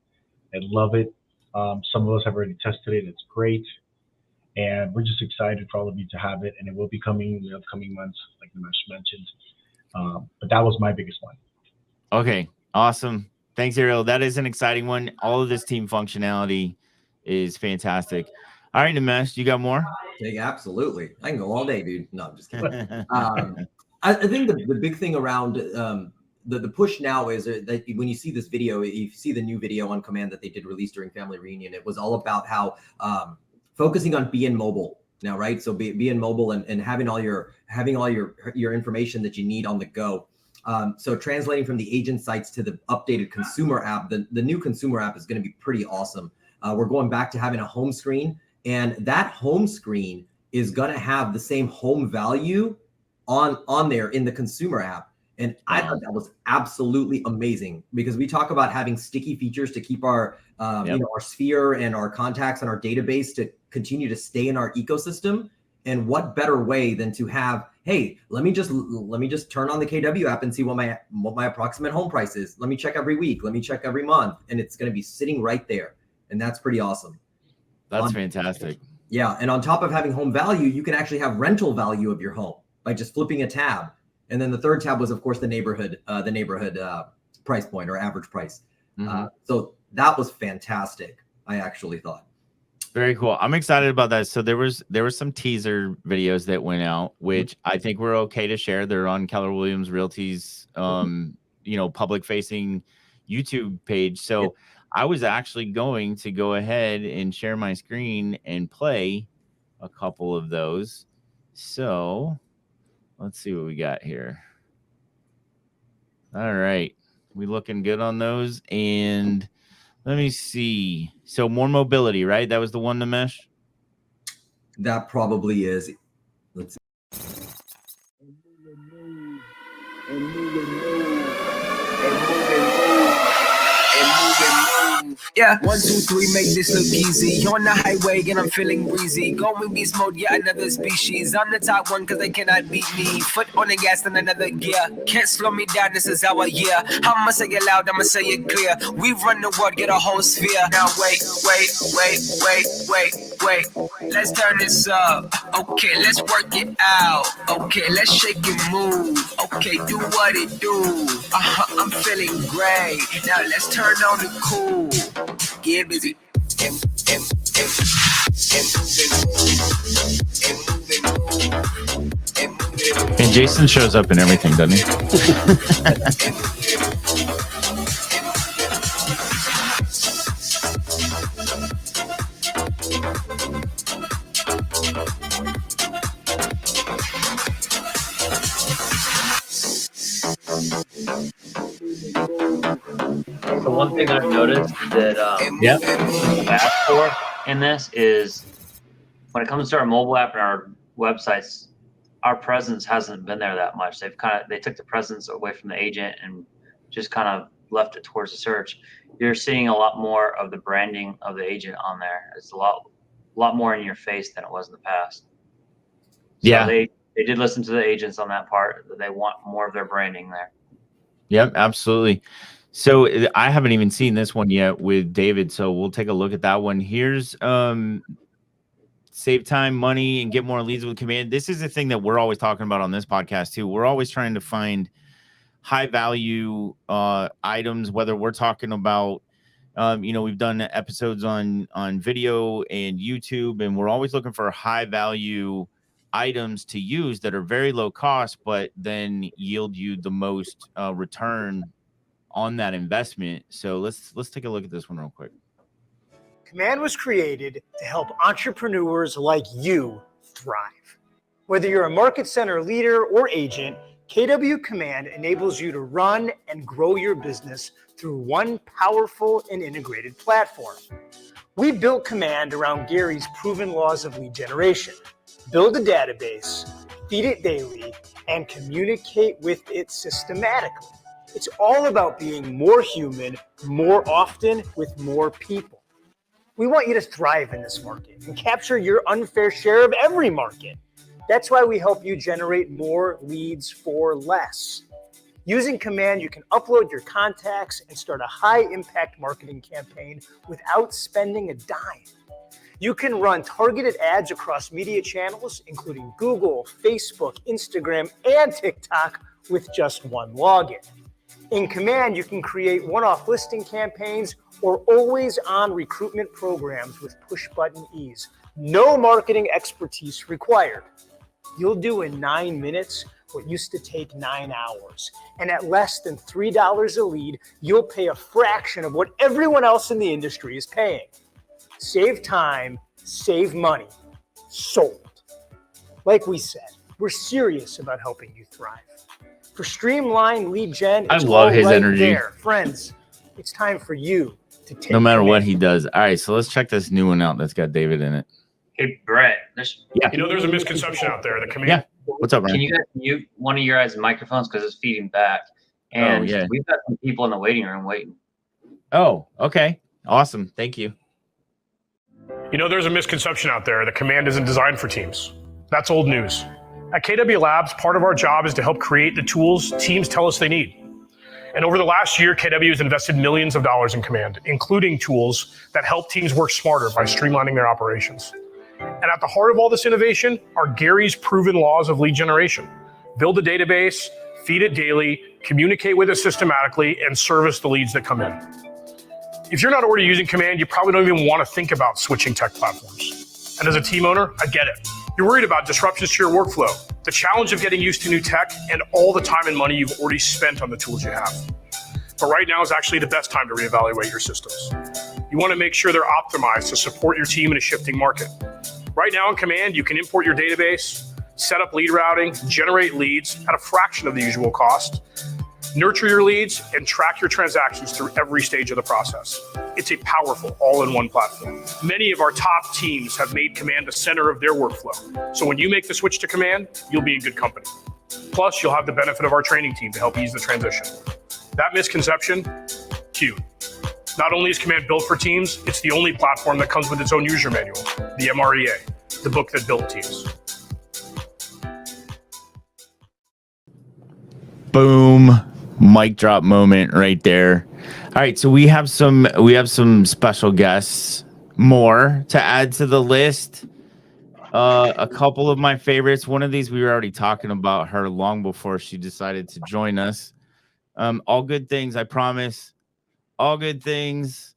I love it. Some of us have already tested it. It's great. And we're just excited for all of you to have it. And it will be coming in the upcoming months, like Nimesh mentioned. But that was my biggest one. Okay. Awesome. Thanks, Ariel. That is an exciting one. All of this team functionality is fantastic. All right, Nimesh, you got more? Yeah, absolutely. I can go all day, dude. No, I'm just kidding. I think the big thing around the push now is that when you see this video, you see the new video on command that they did release during family reunion. It was all about how focusing on being mobile now, right? So being mobile and having all your information that you need on the go. So translating from the agent sites to the updated consumer app, the new consumer app is going to be pretty awesome. We're going back to having a home screen. And that home screen is going to have the same home value on there in the consumer app. And I thought that was absolutely amazing because we talk about having sticky features to keep our our sphere and our contacts and our database to continue to stay in our ecosystem. And what better way than to have, hey, let me just turn on the KW app and see what my approximate home price is. Let me check every week. Let me check every month. And it's going to be sitting right there. And that's pretty awesome. That's fantastic. Yeah. And on top of having home value, you can actually have rental value of your home by just flipping a tab And then the third tab was, of course, the neighborhood price point or average price. So that was fantastic, I actually thought. Very cool. I'm excited about that. So there was some teaser videos that went out, which I think we're okay to share. They're on Keller Williams Realty's public facing YouTube page. So I was actually going to go ahead and share my screen and play a couple of those. So let's see what we got here. All right. We looking good on those. And let me see. So more mobility, right? That was the one, Nimesh? That probably is. Let's see. Yeah, 1, 2, 3, make this look easy. On the highway and I'm feeling breezy. Going beast mode, yeah, another species. I'm the top one cause they cannot beat me. Foot on the gas in another gear. Can't slow me down, this is our year. I'ma say it loud, I'ma say it clear. We run the world, get a whole sphere. Now wait. Let's turn this up. Okay, let's work it out. Okay, let's shake and move. Okay, do what it do. I'm feeling great. Now let's turn on the cool. Get busy. And Jason shows up in everything, doesn't he? So one thing I've noticed that ask for in this is when it comes to our mobile app and our websites, our presence hasn't been there that much. They took the presence away from the agent and just kind of left it towards the search. You're seeing a lot more of the branding of the agent on there. It's a lot more in your face than it was in the past. So they did listen to the agents on that part. They want more of their branding there. Yep, absolutely. So I haven't even seen this one yet with David, so we'll take a look at that one. Here's save time, money, and get more leads with Command. This is the thing that we're always talking about on this podcast too. We're always trying to find high value items, whether we're talking about we've done episodes on video and YouTube, and we're always looking for high value items to use that are very low cost, but then yield you the most return on that investment. So let's take a look at this one real quick. Command was created to help entrepreneurs like you thrive. Whether you're a market center leader or agent, KW Command enables you to run and grow your business through one powerful and integrated platform. We built Command around Gary's proven laws of lead generation. Build a database, feed it daily, and communicate with it systematically. It's all about being more human, more often, with more people. We want you to thrive in this market and capture your unfair share of every market. That's why we help you generate more leads for less. Using Command, you can upload your contacts and start a high-impact marketing campaign without spending a dime. You can run targeted ads across media channels, including Google, Facebook, Instagram, and TikTok with just one login. In Command, you can create one-off listing campaigns or always-on recruitment programs with push-button ease. No marketing expertise required. You'll do in 9 minutes what used to take 9 hours. And at less than $3 a lead, you'll pay a fraction of what everyone else in the industry is paying. Save time, save money. Sold. Like we said, we're serious about helping you thrive. For streamlined lead gen, I love his energy. There. Friends, it's time for you to take no matter command. what he does. All right, so let's check this new one out that's got David in it. Hey, Brett. There's a misconception out there. The Command. Yeah. What's up, Ryan? Can you guys mute one of your guys' microphones because it's feeding back? And we've got some people in the waiting room waiting. Oh, okay. Awesome. Thank you. There's a misconception out there. The Command isn't designed for teams. That's old news. At KW Labs, part of our job is to help create the tools teams tell us they need. And over the last year, KW has invested millions of dollars in Command, including tools that help teams work smarter by streamlining their operations. And at the heart of all this innovation are Gary's proven laws of lead generation. Build a database, feed it daily, communicate with it systematically, and service the leads that come in. If you're not already using Command, you probably don't even want to think about switching tech platforms. And as a team owner, I get it. You're worried about disruptions to your workflow, the challenge of getting used to new tech, and all the time and money you've already spent on the tools you have. But right now is actually the best time to reevaluate your systems. You want to make sure they're optimized to support your team in a shifting market. Right now in Command, you can import your database, set up lead routing, generate leads at a fraction of the usual cost, nurture your leads, and track your transactions through every stage of the process. It's a powerful all-in-one platform. Many of our top teams have made Command the center of their workflow. So when you make the switch to Command, you'll be in good company. Plus, you'll have the benefit of our training team to help ease the transition. That misconception, cute. Not only is Command built for teams, it's the only platform that comes with its own user manual, the MREA, the book that built teams. Boom. Mic drop moment right there. All right, so we have some special guests more to add to the list. A couple of my favorites. One of these we were already talking about her long before she decided to join us. All good things, I promise. All good things.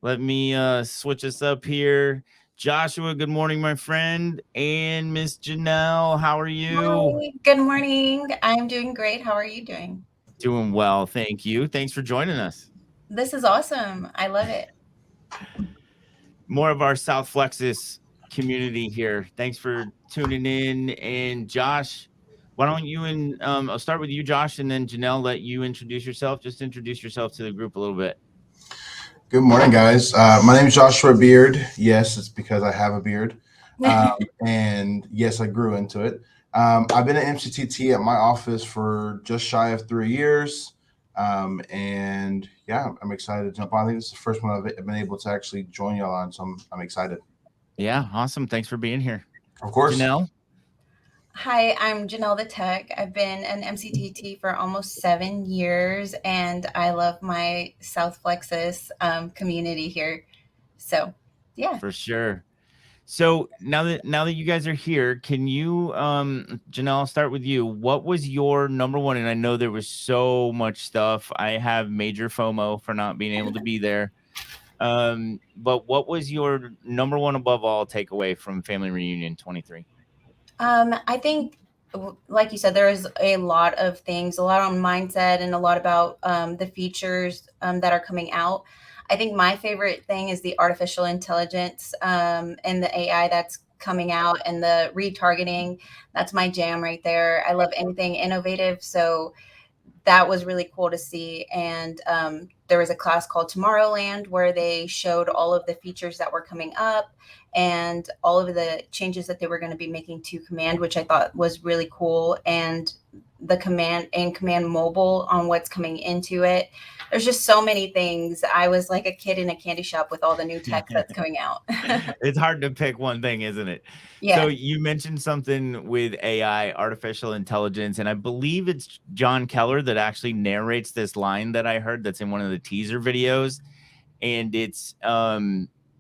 Let me switch us up here. Joshua, good morning, my friend. And Miss Jannel, how are you? Hi, good morning. I'm doing great. How are you doing? Doing well, thank you. Thanks for joining us. This is awesome. I love it. More of our South Flexus community here. Thanks for tuning in. And Josh, why don't you I'll start with you, Josh, and then Jannel, let you introduce yourself. Just introduce yourself to the group a little bit. Good morning, guys. My name is Joshua Beard. Yes, it's because I have a beard. And yes, I grew into it. I've been at MCTT at my office for just shy of 3 years. And yeah, I'm excited to jump on. I think this is the first one I've been able to actually join y'all on, so I'm excited. Yeah, awesome. Thanks for being here. Of course. Jannel? Hi, I'm Jannel the Tech. I've been an MCTT for almost 7 years, and I love my South Flexus community here. So, yeah. For sure. So now that you guys are here, can you, Jannel, I'll start with you. What was your number one? And I know there was so much stuff. I have major FOMO for not being able to be there. But what was your number one above all takeaway from Family Reunion 23? I think, like you said, there is a lot of things, a lot on mindset and a lot about the features that are coming out. I think my favorite thing is the artificial intelligence and the AI that's coming out and the retargeting. That's my jam right there. I love anything innovative. So that was really cool to see. And there was a class called Tomorrowland where they showed all of the features that were coming up and all of the changes that they were going to be making to Command, which I thought was really cool. And the Command and Command Mobile on what's coming into it. There's just so many things. I was like a kid in a candy shop with all the new tech that's coming out. It's hard to pick one thing, isn't it? Yeah. So you mentioned something with AI, artificial intelligence, and I believe it's John Keller that actually narrates this line that I heard that's in one of the teaser videos. And it's,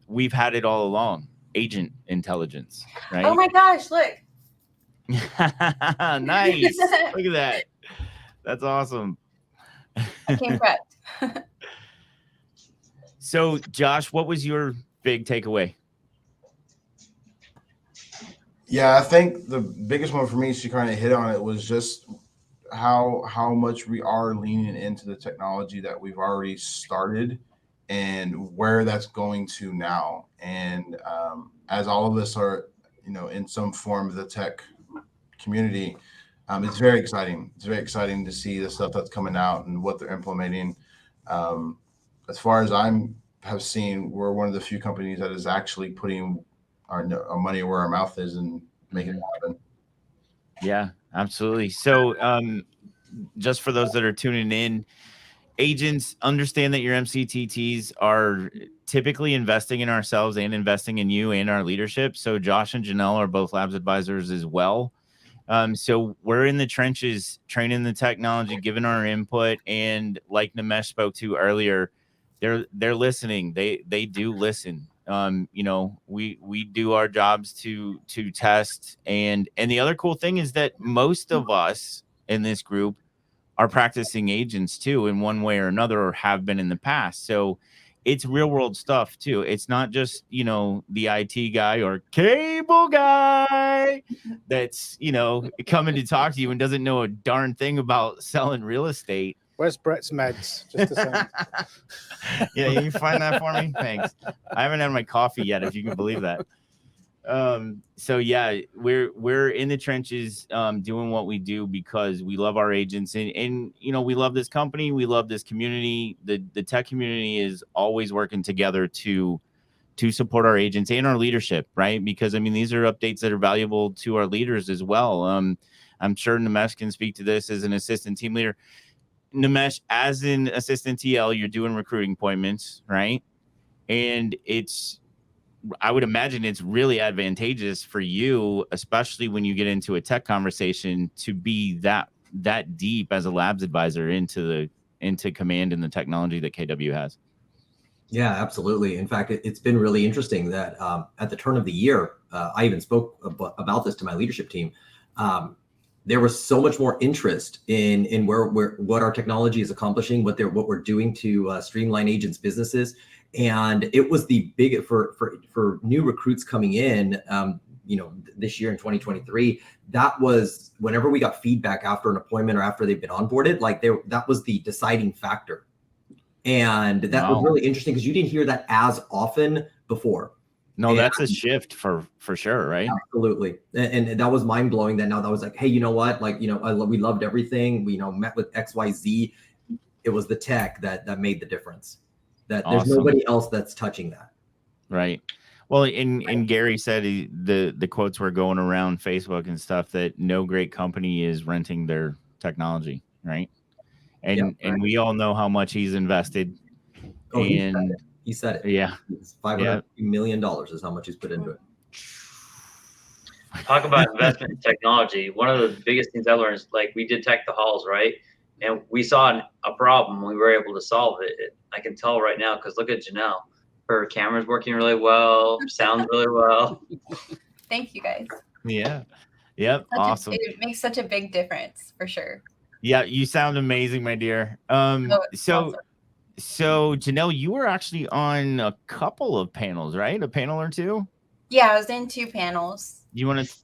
we've had it all along, agent intelligence, right? Oh my gosh, look. Nice. Look at that. That's awesome. I came prepped. So, Josh, what was your big takeaway? Yeah, I think the biggest one for me, she kind of hit on it, was just how much we are leaning into the technology that we've already started and where that's going to now. And as all of us are, in some form of the tech community, it's very exciting. It's very exciting to see the stuff that's coming out and what they're implementing. As far as have seen, we're one of the few companies that is actually putting our money where our mouth is and making it happen. Yeah, absolutely. So just for those that are tuning in, agents understand that your MCTTs are typically investing in ourselves and investing in you and our leadership. So Josh and Jannel are both labs advisors as well. So we're in the trenches, training the technology, giving our input, and like Nimesh spoke to earlier, they're listening. They do listen. You know, we do our jobs to test, and the other cool thing is that most of us in this group are practicing agents too, in one way or another, or have been in the past. So it's real world stuff too. It's not just, you know, the IT guy or cable guy that's, you know, coming to talk to you and doesn't know a darn thing about selling real estate. Where's Brett's meds? Just a second. Yeah, you find that for me? Thanks. I haven't had my coffee yet, if you can believe that. So yeah, we're in the trenches doing what we do because we love our agents, and you know, we love this company, we love this community. The tech community is always working together to support our agents and our leadership, right? Because I mean, these are updates that are valuable to our leaders as well. I'm sure Nimesh can speak to this as an assistant team leader. Nimesh, as an assistant TL, you're doing recruiting appointments, right? And I would imagine it's really advantageous for you, especially when you get into a tech conversation, to be that deep as a labs advisor into command and the technology that KW has. Yeah, absolutely. In fact, it's been really interesting that at the turn of the year, I even spoke about this to my leadership team. There was so much more interest in what our technology is accomplishing, what we're doing to streamline agents' businesses. And it was the big for new recruits coming in, you know, this year in 2023. That was whenever we got feedback after an appointment or after they've been onboarded, like that was the deciding factor. And that was really interesting because you didn't hear that as often before. No, that's a shift for sure, right? Absolutely. And that was mind blowing that now that was like, hey, you know what? Like, you know, we loved everything. We, you know, met with XYZ. It was the tech that made the difference. That there's nobody else that's touching that. Right. Well, and Gary said the quotes were going around Facebook and stuff that no great company is renting their technology, right? And we all know how much he's invested. Oh, and he said it. Yeah. It's $500 million is how much he's put into it. Talk about investment in technology. One of the biggest things I learned is, like, we did tech the halls, right? And we saw a problem. We were able to solve it. I can tell right now because look at Jannel. Her camera's working really well. Sounds really well. Thank you, guys. Yeah. Yep. Awesome. It makes such a big difference for sure. Yeah, you sound amazing, my dear. So Jannel, you were actually on a couple of panels, right? A panel or two? Yeah, I was in 2 panels. You want to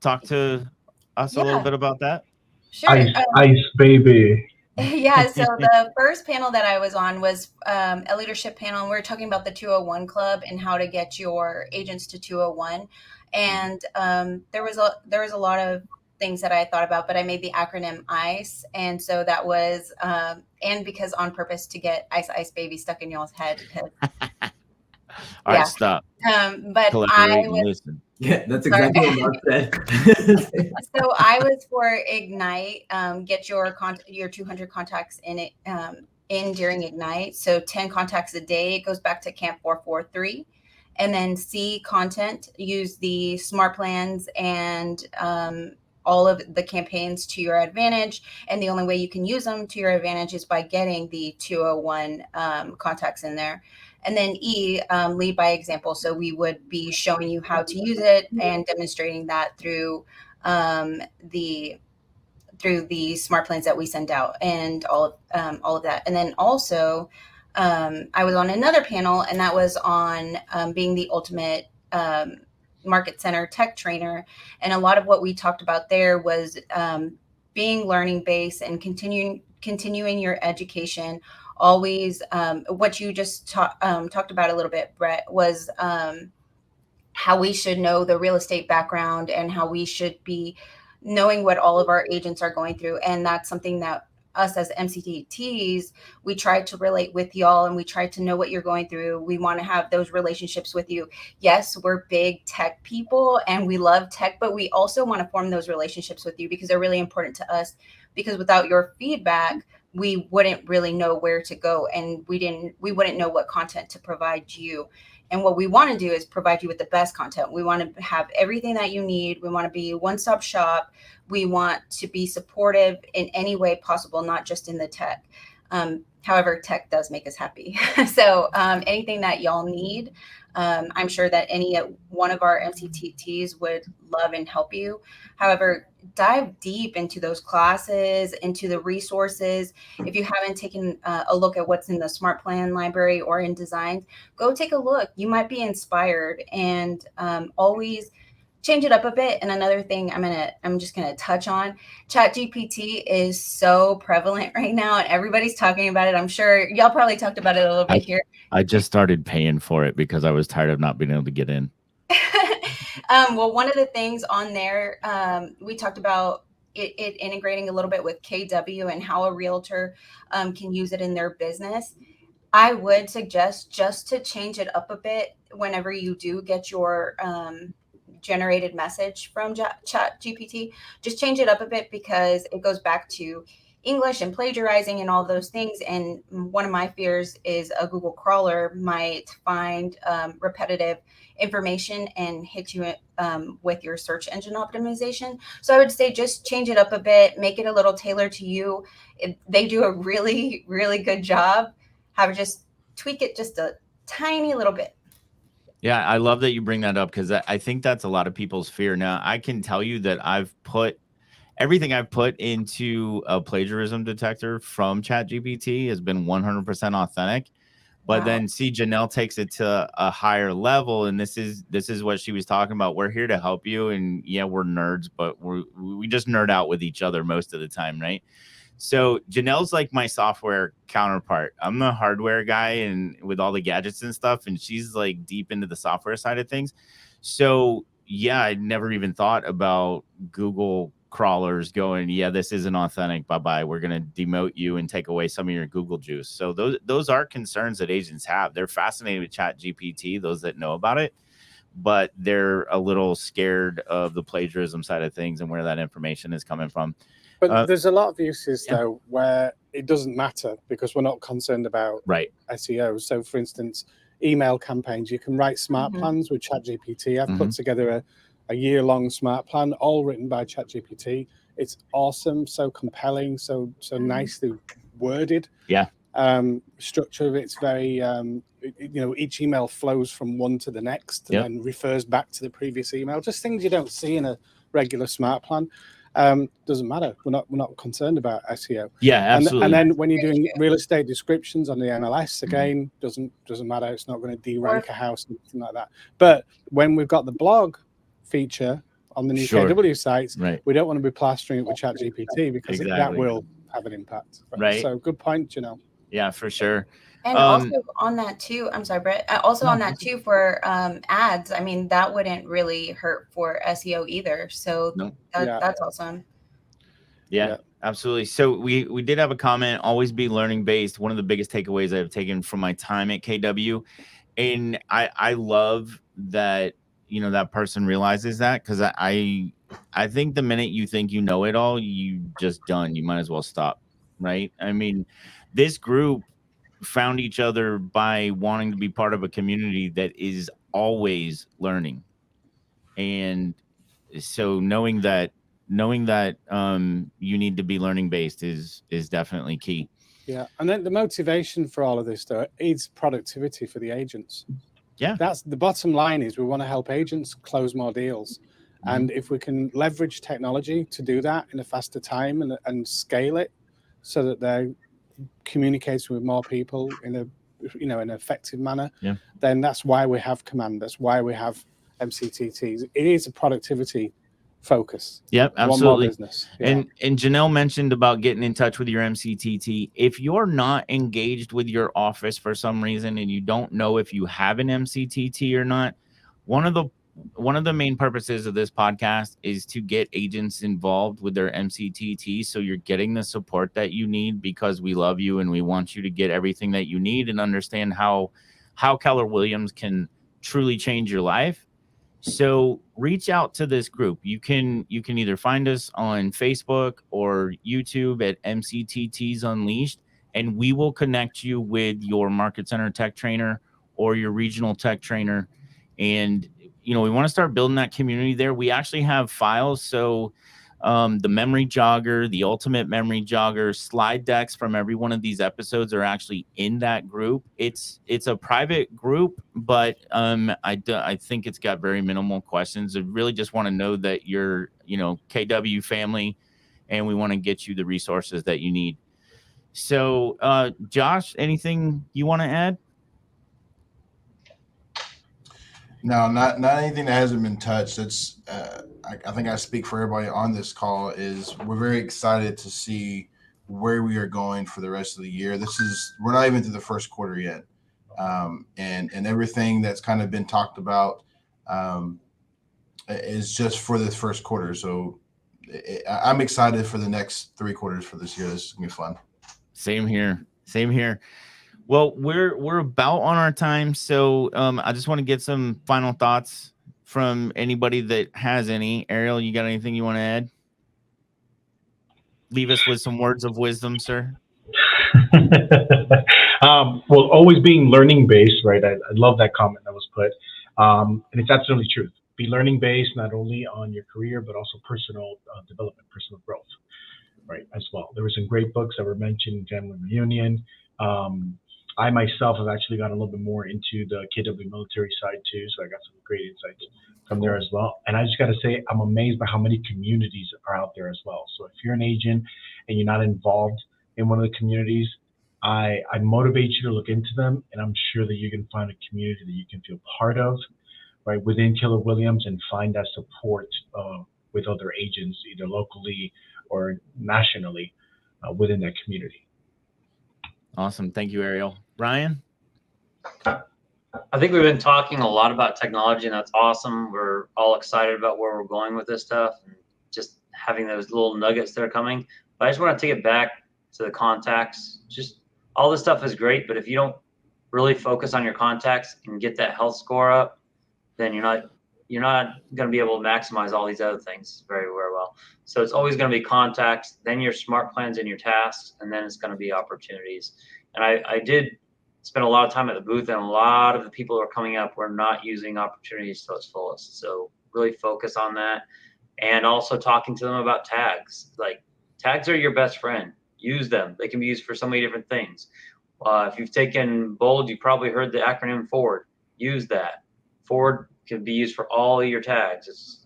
talk to us a little bit about that? Sure. Ice baby. Yeah, so the first panel that I was on was a leadership panel, and we were talking about the 201 Club and how to get your agents to 201. And there was a lot of things that I thought about, but I made the acronym ICE, and so that was and because on purpose to get Ice Baby stuck in y'all's head. Because, all right, stop. But I was. Listen. Yeah, that's exactly what Mark said. So I was for Ignite. Get your 200 contacts in it in during Ignite. So 10 contacts a day. It goes back to Camp 443. And then C, content. Use the smart plans and all of the campaigns to your advantage. And the only way you can use them to your advantage is by getting the 201 contacts in there. And then E, lead by example. So we would be showing you how to use it and demonstrating that through the smart plans that we send out and all of that. And then also, I was on another panel, and that was on being the ultimate market center tech trainer. And a lot of what we talked about there was being learning based and continuing your education. Always, what you just talked about a little bit, Brett, was how we should know the real estate background and how we should be knowing what all of our agents are going through. And that's something that us as MCTTs, we try to relate with y'all, and we try to know what you're going through. We want to have those relationships with you. Yes, we're big tech people and we love tech, but we also want to form those relationships with you because they're really important to us, because without your feedback, we wouldn't really know where to go, and we wouldn't know what content to provide you. And what we want to do is provide you with the best content. We want to have everything that you need. We want to be one-stop shop. We want to be supportive in any way possible, not just in the tech. However, tech does make us happy. So anything that y'all need, I'm sure that any one of our MCTTs would love and help you. However, dive deep into those classes, into the resources. If you haven't taken a look at what's in the Smart Plan library or in designs, go take a look. You might be inspired, and always change it up a bit. And another thing I'm just gonna touch on, ChatGPT is so prevalent right now, and everybody's talking about it. I'm sure y'all probably talked about it a little bit here. I just started paying for it because I was tired of not being able to get in. Well, one of the things on there, we talked about it integrating a little bit with KW and how a realtor can use it in their business. I would suggest just to change it up a bit whenever you do get your generated message from ChatGPT. Just change it up a bit, because it goes back to English and plagiarizing and all those things. And one of my fears is a Google crawler might find repetitive information and hit you with your search engine optimization. So I would say just change it up a bit, make it a little tailored to you. They do a really, really good job. Have just tweak it just a tiny little bit. Yeah, I love that you bring that up, because I think that's a lot of people's fear. Now, I can tell you that I've put everything I've put into a plagiarism detector from ChatGPT has been 100% authentic. But then see, Jannel takes it to a higher level, and this is what she was talking about. We're here to help you, and yeah, we're nerds, but we just nerd out with each other most of the time, right? So Jannel's like my software counterpart. I'm the hardware guy and with all the gadgets and stuff, and she's like deep into the software side of things. So yeah, I never even thought about Google crawlers going, yeah, this isn't authentic. Bye-bye. We're going to demote you and take away some of your Google juice. So those are concerns that agents have. They're fascinated with ChatGPT, those that know about it, but they're a little scared of the plagiarism side of things and where that information is coming from. But there's a lot of uses, though, where it doesn't matter because we're not concerned about SEO. So, for instance, email campaigns, you can write smart plans with ChatGPT. I've put together a year-long smart plan, all written by ChatGPT. It's awesome, so compelling, so nicely worded. Yeah. Structure of it's very, each email flows from one to the next and then refers back to the previous email. Just things you don't see in a regular smart plan. Doesn't matter. We're not concerned about SEO. Yeah, absolutely. And then when you're doing real estate descriptions on the MLS, again, doesn't matter. It's not going to de-rank a house and anything like that. But when we've got the blog feature on the new KW sites, we don't want to be plastering it with ChatGPT because that will have an impact. Right. So good point, Jannel. Yeah, for sure. And also on that too, I'm sorry, Brett. Also on that too for ads. I mean, that wouldn't really hurt for SEO either. So that's awesome. Yeah, absolutely. So we did have a comment. Always be learning based. One of the biggest takeaways I've taken from my time at KW, and I love that that person realizes that, because I think the minute you think you know it all, you just done. You might as well stop, right? I mean, this group found each other by wanting to be part of a community that is always learning, and so knowing that you need to be learning based is definitely key. Yeah, and then the motivation for all of this though is productivity for the agents. Yeah, that's the bottom line. Is we want to help agents close more deals, and if we can leverage technology to do that in a faster time and scale it so that they're communicating with more people in an effective manner, then that's why we have Command. That's why we have MCTTs. It is a productivity focus. Yep, absolutely. Business. And Jannel mentioned about getting in touch with your MCTT. If you're not engaged with your office for some reason and you don't know if you have an MCTT or not, one of the main purposes of this podcast is to get agents involved with their MCTT, so you're getting the support that you need, because we love you and we want you to get everything that you need and understand how Keller Williams can truly change your life. So reach out to this group. You can either find us on Facebook or YouTube at MCTTs Unleashed, and we will connect you with your market center tech trainer or your regional tech trainer. And we want to start building that community there. We actually have files. So the memory jogger, the ultimate memory jogger, slide decks from every one of these episodes are actually in that group. It's a private group, but I think it's got very minimal questions. I really just want to know that you're, KW family, and we want to get you the resources that you need. So, Josh, anything you want to add? No, not anything that hasn't been touched. It's I think I speak for everybody on this call. Is we're very excited to see where we are going for the rest of the year. We're not even to the first quarter yet, and everything that's kind of been talked about is just for this first quarter. So I'm excited for the next 3 quarters for this year. This is gonna be fun. Same here. Well, we're about on our time, so I just want to get some final thoughts from anybody that has any. Ariel, you got anything you want to add? Leave us with some words of wisdom, sir. Well, always being learning based, right? I love that comment that was put, and it's absolutely truth. Be learning based not only on your career but also personal development, personal growth, right? As well. There were some great books that were mentioned in Family Reunion. I myself have actually got a little bit more into the KW military side too, so I got some great insights from there as well. And I just got to say, I'm amazed by how many communities are out there as well. So if you're an agent and you're not involved in one of the communities, I motivate you to look into them, and I'm sure that you can find a community that you can feel part of, right, within Keller Williams, and find that support with other agents, either locally or nationally within that community. Awesome. Thank you, Ariel. Ryan? I think we've been talking a lot about technology, and that's awesome. We're all excited about where we're going with this stuff and just having those little nuggets that are coming. But I just want to take it back to the contacts. Just all this stuff is great, but if you don't really focus on your contacts and get that health score up, then you're not going to be able to maximize all these other things very, very well. So it's always going to be contacts, then your smart plans and your tasks, and then it's going to be opportunities. And I did spend a lot of time at the booth, and a lot of the people who are coming up were not using opportunities to its fullest. So really focus on that, and also talking to them about tags. Like, tags are your best friend. Use them. They can be used for so many different things. If you've taken BOLD, you probably heard the acronym FORWARD. Use that. FORWARD can be used for all of your tags.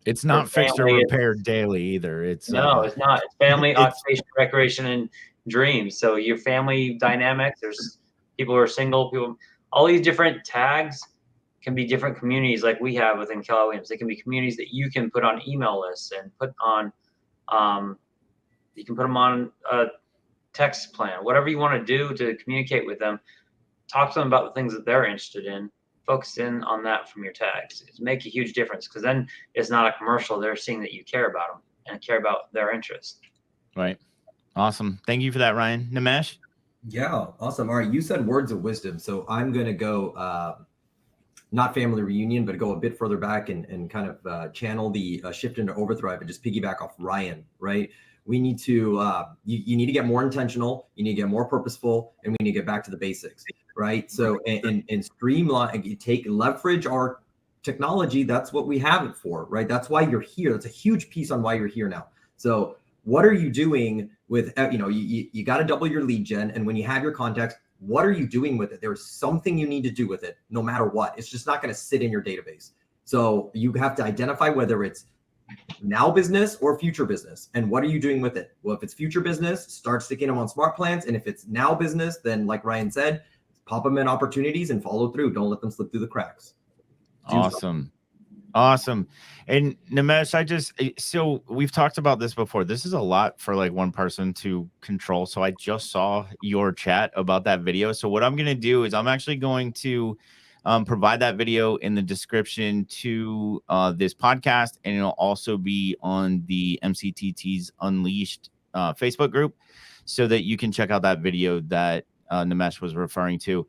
It's not fixed or repaired daily either. It's no, it's not. It's family, occupation, recreation, and dreams. So your family dynamics, there's people who are single, people, all these different tags can be different communities like we have within Keller Williams. They can be communities that you can put on email lists and put on, you can put them on a text plan, whatever you want to do to communicate with them. Talk to them about the things that they're interested in. Focus in on that from your tags. It's make a huge difference, because then it's not a commercial. They're seeing that you care about them and care about their interest. Right. Awesome. Thank you for that, Ryan. Nimesh? Yeah, awesome. All right, you said words of wisdom, so I'm going to go not Family Reunion, but go a bit further back and kind of channel the shift into overdrive and just piggyback off Ryan, right? We need to, you need to get more intentional, you need to get more purposeful, and we need to get back to the basics, right? So, and streamline, leverage our technology. That's what we have it for, right? That's why you're here. That's a huge piece on why you're here now. So what are you doing with, you got to double your lead gen. And when you have your contacts, what are you doing with it? There's something you need to do with it, no matter what. It's just not going to sit in your database. So you have to identify whether it's now business or future business. And what are you doing with it? Well, if it's future business, start sticking them on smart plans. And if it's now business, then like Ryan said, pop them in opportunities and follow through. Don't let them slip through the cracks. Awesome. And Nimesh, so we've talked about this before. This is a lot for like one person to control. So I just saw your chat about that video. So what I'm going to do is I'm actually going to provide that video in the description to this podcast, and it'll also be on the MCTTs Unleashed Facebook group, so that you can check out that video that Nimesh was referring to.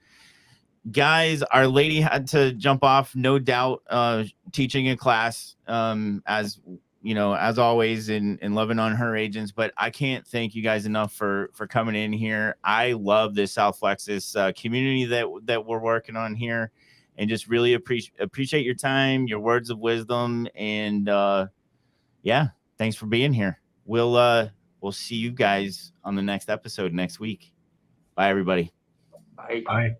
Guys, our lady had to jump off, no doubt, teaching a class, as you know, as always, in loving on her agents. But I can't thank you guys enough for coming in here. I love this South Flexus community that we're working on here, and just really appreciate your time, your words of wisdom, and yeah, thanks for being here. We'll see you guys on the next episode next week. Bye, everybody. Bye. Bye.